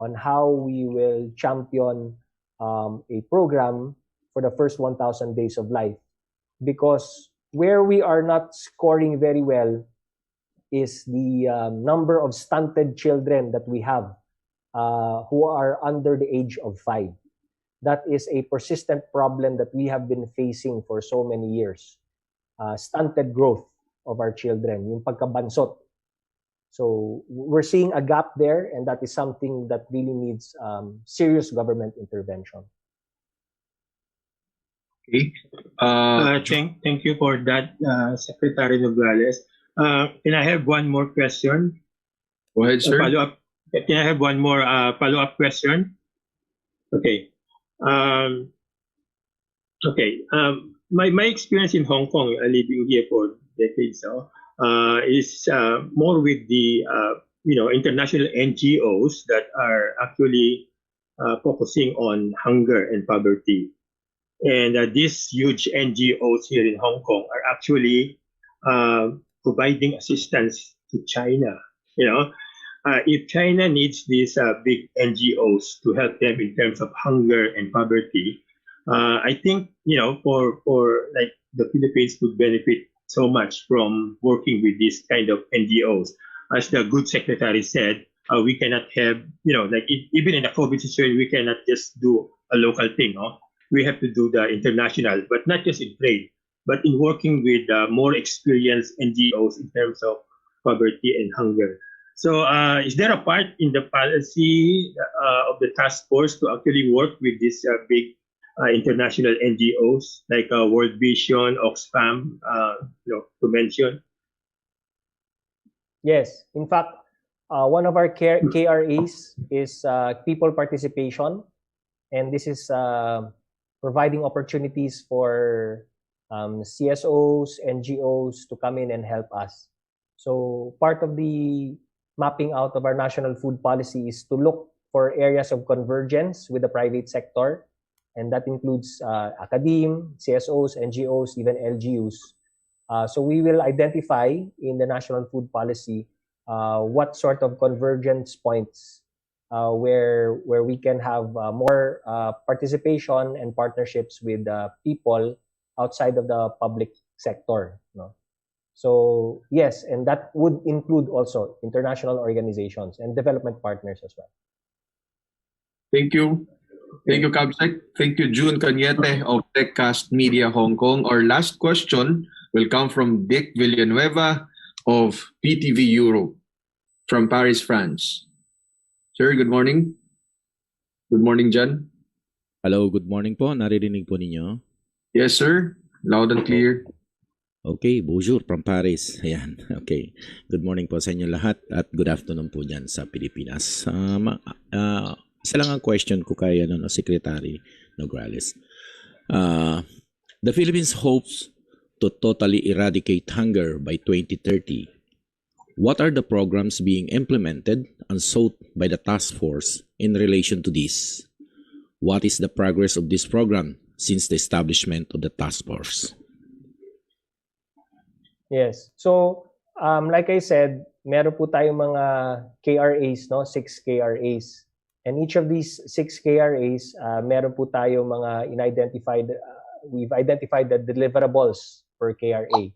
on how we will champion a program for the first 1,000 days of life. Because where we are not scoring very well is the number of stunted children that we have who are under the age of 5. That is a persistent problem that we have been facing for so many years. Stunted growth of our children, yung pagkabansot. So we're seeing a gap there, and that is something that really needs serious government intervention. Okay. Thank you for that, Secretary Nograles. Can I have one more question? Go ahead, sir. Follow-up. Can I have one more follow-up question? Okay. My experience in Hong Kong, living here for decades now, is more with the international NGOs that are actually focusing on hunger and poverty. And these huge NGOs here in Hong Kong are actually providing assistance to China. If China needs these big NGOs to help them in terms of hunger and poverty, I think for like the Philippines would benefit so much from working with these kind of NGOs. As the good secretary said, we cannot have even in the COVID situation, we cannot just do a local thing. We have to do the international, but not just in trade, but in working with more experienced NGOs in terms of poverty and hunger. So is there a part in the policy of the task force to actually work with these big international NGOs like World Vision, Oxfam, to mention? Yes. In fact, one of our KRAs is people participation, and this is providing opportunities for CSOs, NGOs to come in and help us. So part of the mapping out of our national food policy is to look for areas of convergence with the private sector, and that includes academe, CSOs, NGOs, even LGUs. So we will identify in the national food policy what sort of convergence points where we can have more participation and partnerships with people outside of the public sector. So yes, and that would include also international organizations and development partners as well. Thank you. Thank you, Cabsec. Thank you, June Cañete of TechCast Media Hong Kong. Our last question will come from Dick Villanueva of PTV Europe from Paris, France. Sir, good morning. Good morning, Jan. Hello, good morning po. Naririnig po ninyo? Yes, sir. Loud and clear. Okay, bonjour from Paris. Ayan, okay. Good morning po sa inyo lahat at good afternoon po dyan sa Pilipinas. Isa lang ang question ko kay Secretary Nograles. The Philippines hopes to totally eradicate hunger by 2030. What are the programs being implemented and sought by the task force in relation to this? What is the progress of this program since the establishment of the task force? Yes. So, like I said, meron po tayong mga KRAs, 6 KRAs. And each of these 6 KRAs, meron po tayong mga we've identified the deliverables per KRA.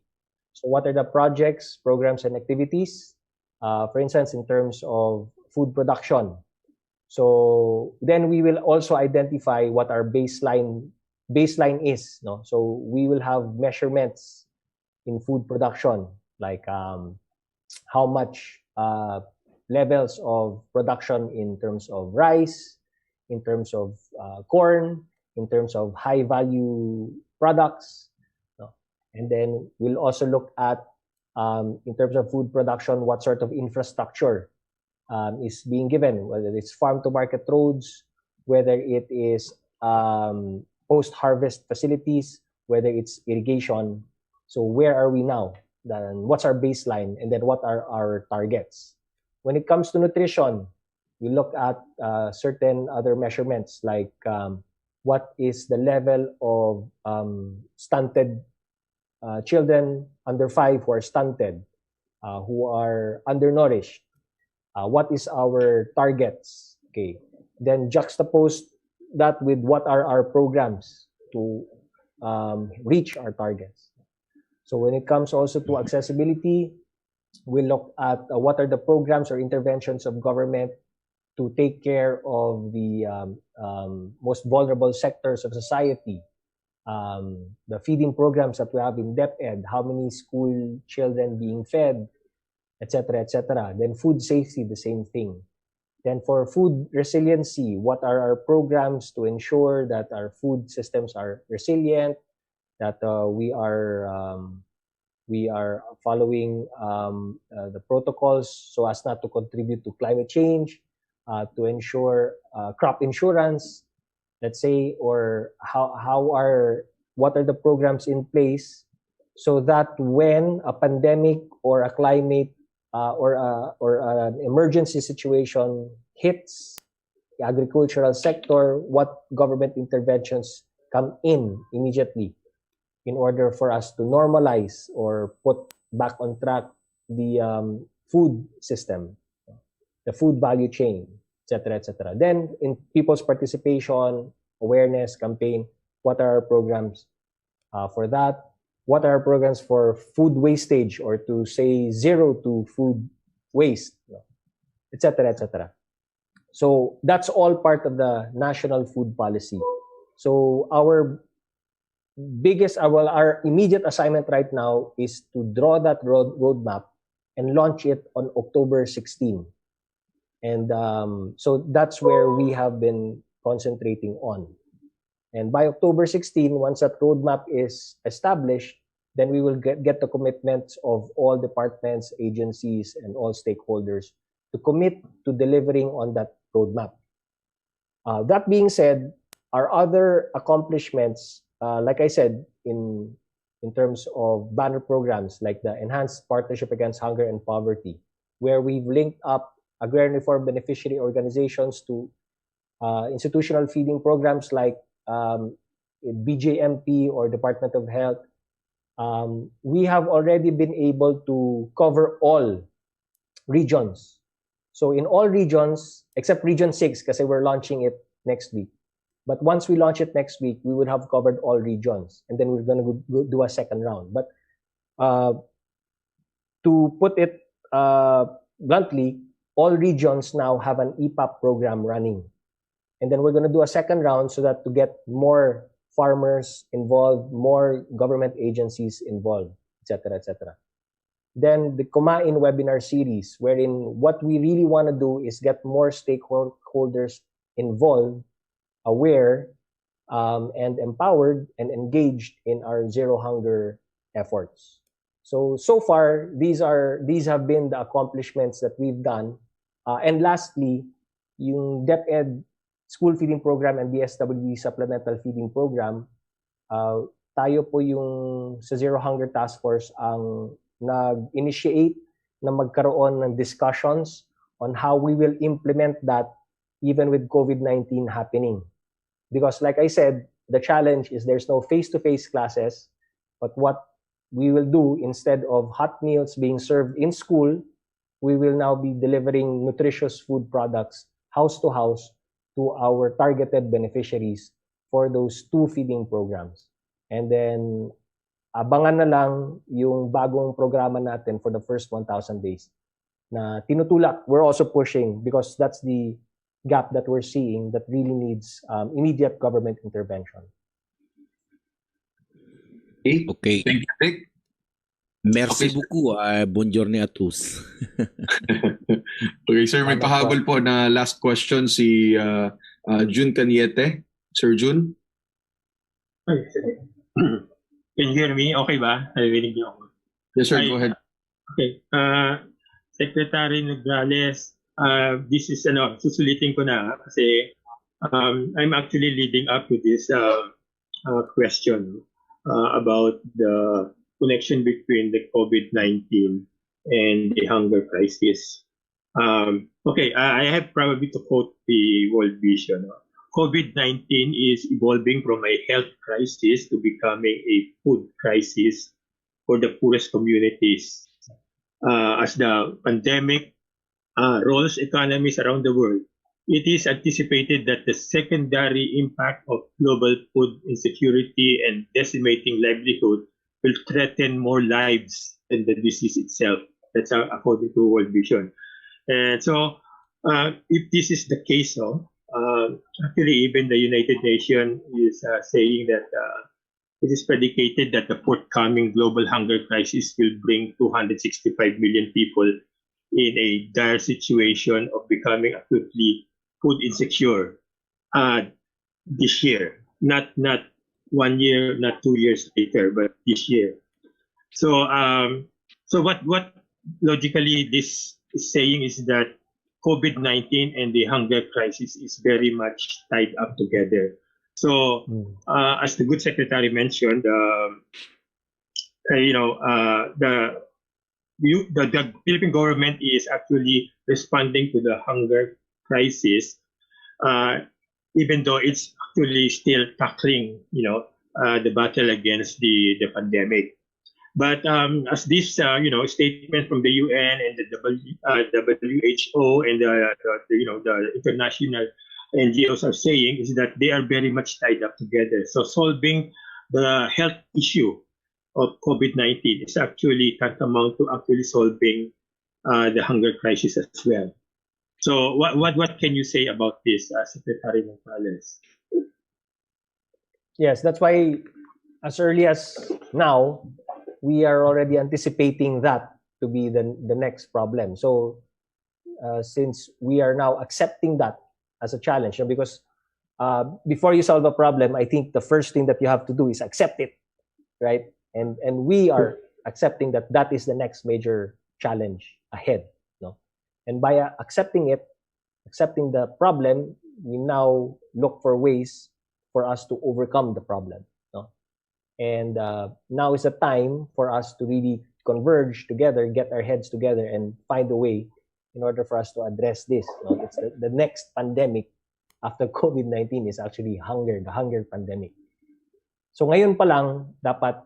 So what are the projects, programs, and activities? For instance, in terms of food production. So then we will also identify what our baseline is. So we will have measurements in food production, like how much levels of production in terms of rice, in terms of corn, in terms of high value products. And then we'll also look at, in terms of food production, what sort of infrastructure is being given, whether it's farm-to-market roads, whether it is post-harvest facilities, whether it's irrigation. So where are we now? Then what's our baseline? And then what are our targets? When it comes to nutrition, we look at certain other measurements like what is the level of stunted children under 5 who are stunted, who are undernourished. What is our targets? Okay. Then juxtapose that with what are our programs to reach our targets. So when it comes also to accessibility, we look at what are the programs or interventions of government to take care of the most vulnerable sectors of society. The feeding programs that we have in DepEd, how many school children being fed, etc., etc. Then food safety, the same thing. Then for food resiliency, what are our programs to ensure that our food systems are resilient, that we are following the protocols so as not to contribute to climate change, to ensure crop insurance, let's say, or what are the programs in place so that when a pandemic or a climate or an emergency situation hits the agricultural sector, what government interventions come in immediately in order for us to normalize or put back on track the food system, the food value chain, etc., etc. Then in people's participation, awareness, campaign, what are our programs for that? What are our programs for food wastage, or to say zero to food waste, etc., etc. So that's all part of the national food policy. So our immediate assignment right now is to draw that roadmap and launch it on October 16. And so that's where we have been concentrating on. And by October 16, once that roadmap is established, then we will get the commitments of all departments, agencies, and all stakeholders to commit to delivering on that roadmap. That being said, our other accomplishments, like I said, in terms of banner programs like the Enhanced Partnership Against Hunger and Poverty, where we've linked up agrarian reform beneficiary organizations to institutional feeding programs like BJMP or Department of Health. We have already been able to cover all regions. So in all regions, except Region 6, because we're launching it next week. But once we launch it next week, we would have covered all regions. And then we're going to do a second round. But to put it bluntly, all regions now have an EPAHP program running. And then we're going to do a second round so that to get more farmers involved, more government agencies involved, etc., etc. Then the Kumain webinar series, wherein what we really want to do is get more stakeholders involved, aware, and empowered and engaged in our zero hunger efforts. So far, these have been the accomplishments that we've done. And lastly, yung DepEd school feeding program and DSWD supplemental feeding program, tayo po yung sa Zero Hunger Task Force ang nag-initiate na magkaroon ng discussions on how we will implement that even with COVID-19 happening. Because like I said, the challenge is there's no face-to-face classes, but what we will do, instead of hot meals being served in school, we will now be delivering nutritious food products house to house to our targeted beneficiaries for those 2 feeding programs. And then, abangan na lang yung bagong programa natin for the first 1,000 days na tinutulak. We're also pushing because that's the gap that we're seeing that really needs immediate government intervention. Okay. Thank you, Rick. Merci beaucoup. Buongiorno a tous. Okay, sir, may pahabol po na last question si Jun Caniete. Sir Jun? Can you hear me? Okay ba? Narinig niyo ako? Yes, sir. Go ahead. Okay. Secretary Nograles, this is, susulitin ko na kasi I'm actually leading up to this question. about the connection between the COVID-19 and the hunger crisis. Okay, I have probably to quote the World Vision. COVID-19 is evolving from a health crisis to becoming a food crisis for the poorest communities. As the pandemic rolls economies around the world, it is anticipated that the secondary impact of global food insecurity and decimating livelihood will threaten more lives than the disease itself. That's according to World Vision. And so, if this is the case, actually, even the United Nations is saying that it is predicated that the forthcoming global hunger crisis will bring 265 million people in a dire situation of becoming acutely food insecure this year. Not 1 year, not 2 years later, but this year. So, so what logically this is saying is that COVID-19 and the hunger crisis is very much tied up together. So, as the good secretary mentioned, the Philippine government is actually responding to the hunger crisis, even though it's actually still tackling, the battle against the pandemic. But as this, statement from the UN and the WHO and the international NGOs are saying is that they are very much tied up together. So solving the health issue of COVID-19 is actually tantamount to actually solving the hunger crisis as well. So what can you say about this, Secretary Nograles? Yes, that's why as early as now, we are already anticipating that to be the next problem. So since we are now accepting that as a challenge, because before you solve a problem, I think the first thing that you have to do is accept it, right? And we are accepting that that is the next major challenge ahead. And by accepting the problem, we now look for ways for us to overcome the problem. And now is the time for us to really converge together, get our heads together, and find a way in order for us to address this. It's the next pandemic after COVID-19 is actually hunger, the hunger pandemic. So ngayon pa lang, dapat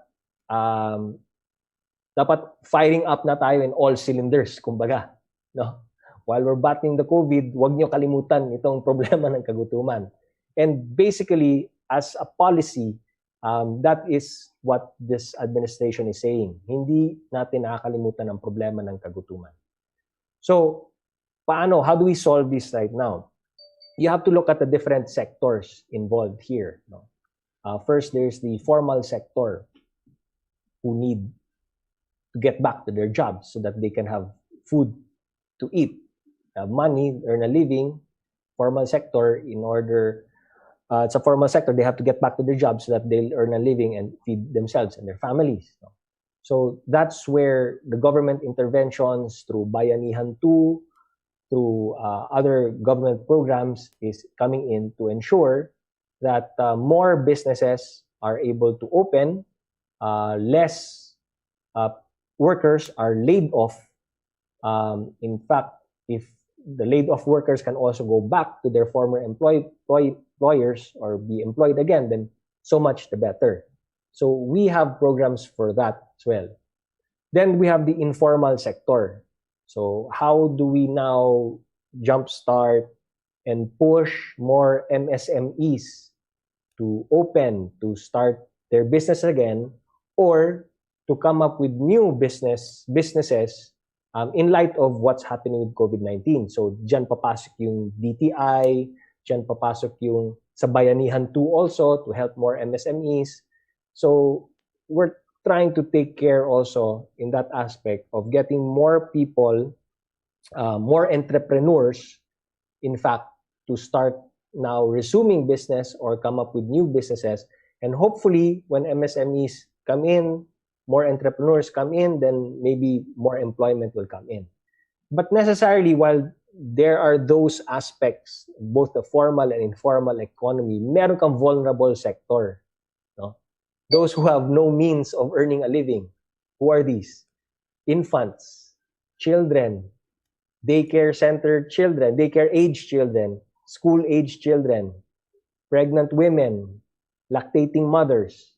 firing up na tayo in all cylinders, kumbaga. While we're battling the COVID, huwag nyo kalimutan itong problema ng kagutuman. And basically, as a policy, that is what this administration is saying. Hindi natin nakakalimutan ang problema ng kagutuman. So, how do we solve this right now? You have to look at the different sectors involved here. First, there's the formal sector who need to get back to their jobs so that they can have food to eat, have money, earn a living. Formal sector, it's a formal sector, they have to get back to their jobs so that they'll earn a living and feed themselves and their families. So that's where the government interventions through Bayanihan 2, through other government programs is coming in to ensure that more businesses are able to open, less workers are laid off. In fact, if the laid off workers can also go back to their former employers or be employed again, then so much the better. So we have programs for that as well. Then we have the informal sector. So how do we now jumpstart and push more MSMEs to open, to start their business again, or to come up with new businesses in light of what's happening with COVID-19. So dyan papasok yung DTI, dyan papasok yung sa Bayanihan 2 also to help more MSMEs. So we're trying to take care also in that aspect of getting more people, more entrepreneurs, in fact, to start now resuming business or come up with new businesses. And hopefully, when MSMEs come in, more entrepreneurs come in, then maybe more employment will come in. But necessarily, while there are those aspects, both the formal and informal economy, meron kang vulnerable sector. those who have no means of earning a living. Who are these? Infants, children, daycare center children, daycare age children, school age children, pregnant women, lactating mothers.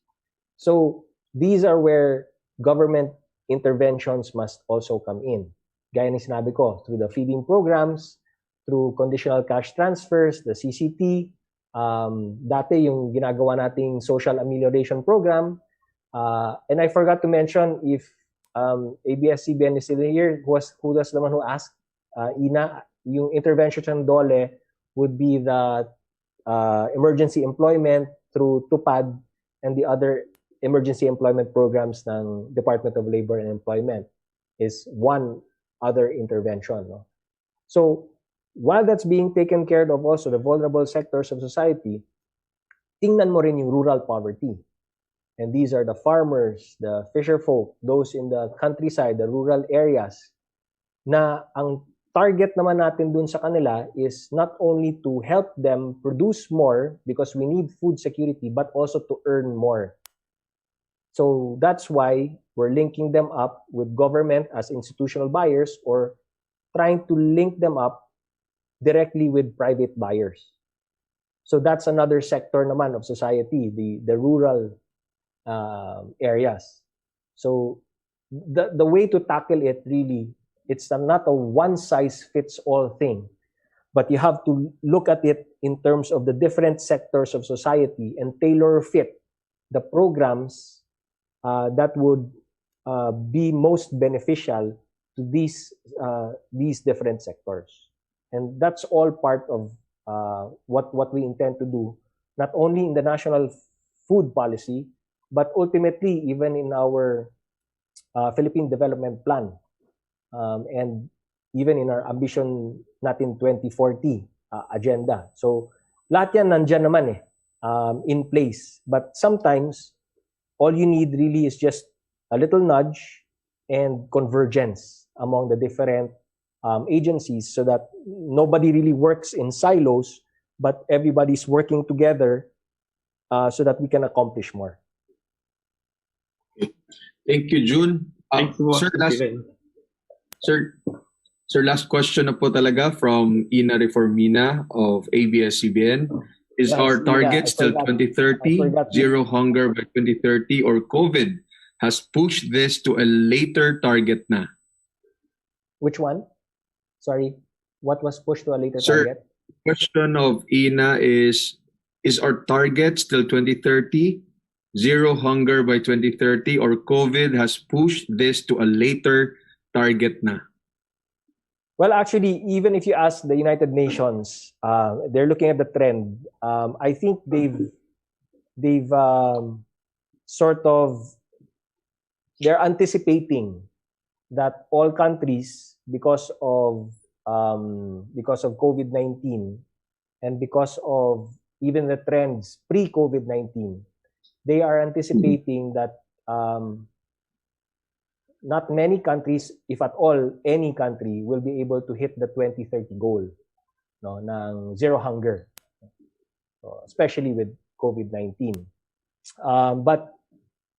So these are where government interventions must also come in. Gaya ng sinabi ko, through the feeding programs, through conditional cash transfers, the CCT, dati yung ginagawa nating social amelioration program. And I forgot to mention, if ABS-CBN is still here, who was the one who asked, Ina, yung intervention ng DOLE would be the emergency employment through TUPAD and the other emergency employment programs ng Department of Labor and Employment is one other intervention. No? So while that's being taken care of, also the vulnerable sectors of society, tingnan mo rin yung rural poverty. And these are the farmers, the fisher folk, those in the countryside, the rural areas, na ang target naman natin dun sa kanila is not only to help them produce more because we need food security, but also to earn more. So that's why we're linking them up with government as institutional buyers, or trying to link them up directly with private buyers. So that's another sector naman of society, the rural areas. So the way to tackle it, really, it's not a one-size-fits-all thing, but you have to look at it in terms of the different sectors of society and tailor fit the programs that would be most beneficial to these different sectors. And that's all part of what we intend to do, not only in the national food policy, but ultimately even in our Philippine Development Plan, and even in our ambition natin 2040 agenda. So lahat yan nandyan naman in place. But sometimes all you need really is just a little nudge and convergence among the different agencies, so that nobody really works in silos, but everybody's working together so that we can accomplish more. Thank you, June. Thank you, Sir, last question na po talaga from Ina Reformina of ABS-CBN. Is Yes, our Ina, target still I 2030, forgot. zero hunger by 2030, or COVID has pushed this to a later target na? Which one? Sorry, what was pushed to a later Sir, target? question of Ina is our target still 2030, zero hunger by 2030, or COVID has pushed this to a later target na? Well, actually, even if you ask the United Nations, they're looking at the trend. I think they've sort of, they're anticipating that all countries, because of COVID-19 and because of even the trends pre-COVID-19, they are anticipating that not many countries, if at all any country, will be able to hit the 2030 goal, no, ng zero hunger, especially with COVID-19. But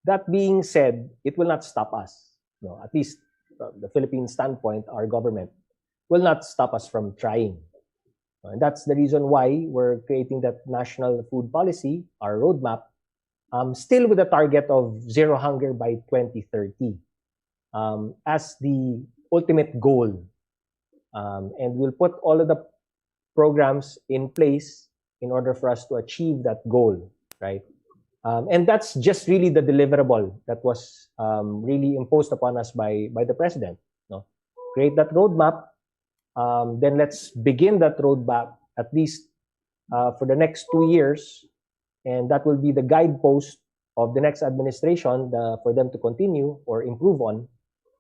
that being said, it will not stop us. No, at least from the Philippine standpoint, our government will not stop us from trying. And that's the reason why we're creating that national food policy, our roadmap, still with a target of zero hunger by 2030. As the ultimate goal. And we'll put all of the programs in place in order for us to achieve that goal, right? And that's just really the deliverable that was really imposed upon us by the president. No? Create that roadmap, then let's begin that roadmap at least for the next 2 years, and that will be the guidepost of the next administration for them to continue or improve on.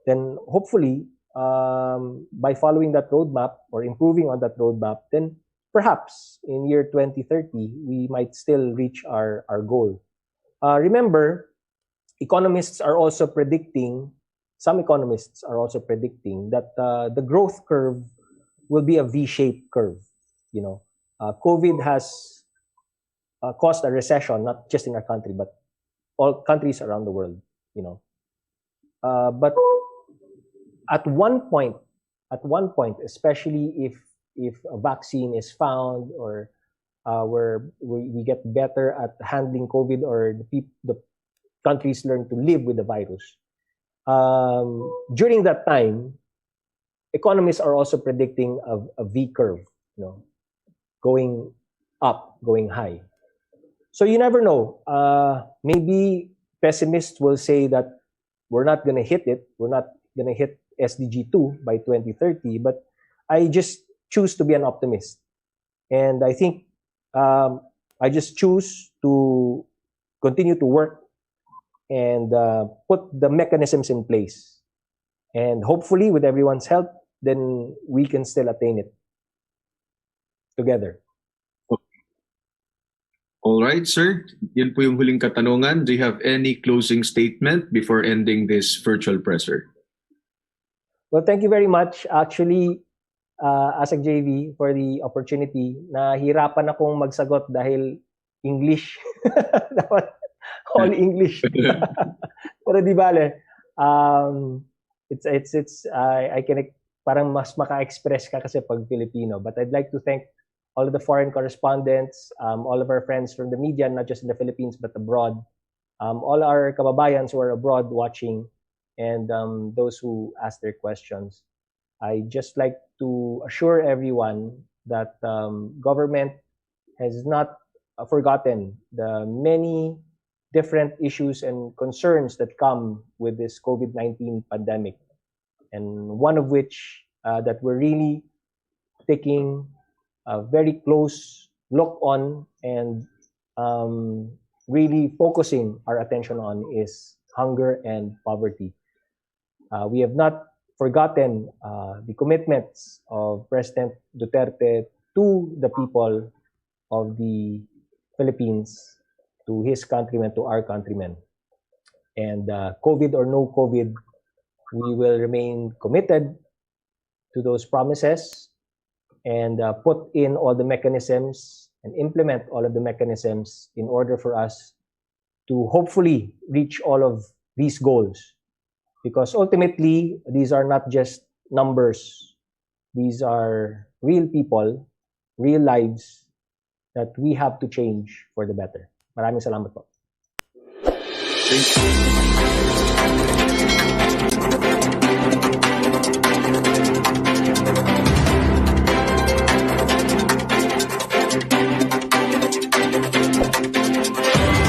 Then hopefully, by following that roadmap or improving on that roadmap, then perhaps in year 2030, we might still reach our goal. Remember, some economists are also predicting that the growth curve will be a V-shaped curve. You know, COVID has caused a recession, not just in our country, but all countries around the world, you know. But at one point, especially if a vaccine is found, or where we get better at handling COVID, or the countries learn to live with the virus, during that time, economists are also predicting a V curve, you know, going up, going high. So you never know. Maybe pessimists will say that we're not going to hit it. We're not going to hit SDG 2 by 2030. But I just choose to be an optimist. And I think I just choose to continue to work and put the mechanisms in place. And hopefully, with everyone's help, then we can still attain it together. All right, sir. Yan po yung huling katanungan. Do you have any closing statement before ending this virtual presser? Well, thank you very much. Actually, ASEC JV, for the opportunity. Nahirapan akong magsagot dahil English. Dapat all English. Pero di bale. I can parang mas maka-express ka kasi pag Filipino. But I'd like to thank all of the foreign correspondents, all of our friends from the media, not just in the Philippines but abroad, all our kababayans who are abroad watching, and those who ask their questions. I just like to assure everyone that government has not forgotten the many different issues and concerns that come with this COVID-19 pandemic, and one of which that we're really taking a very close look on and really focusing our attention on is hunger and poverty. We have not forgotten the commitments of President Duterte to the people of the Philippines, to his countrymen, to our countrymen. And COVID or no COVID, we will remain committed to those promises and put in all the mechanisms and implement all of the mechanisms in order for us to hopefully reach all of these goals. Because ultimately, these are not just numbers. These are real people, real lives that we have to change for the better. Maraming salamat po. Thank you.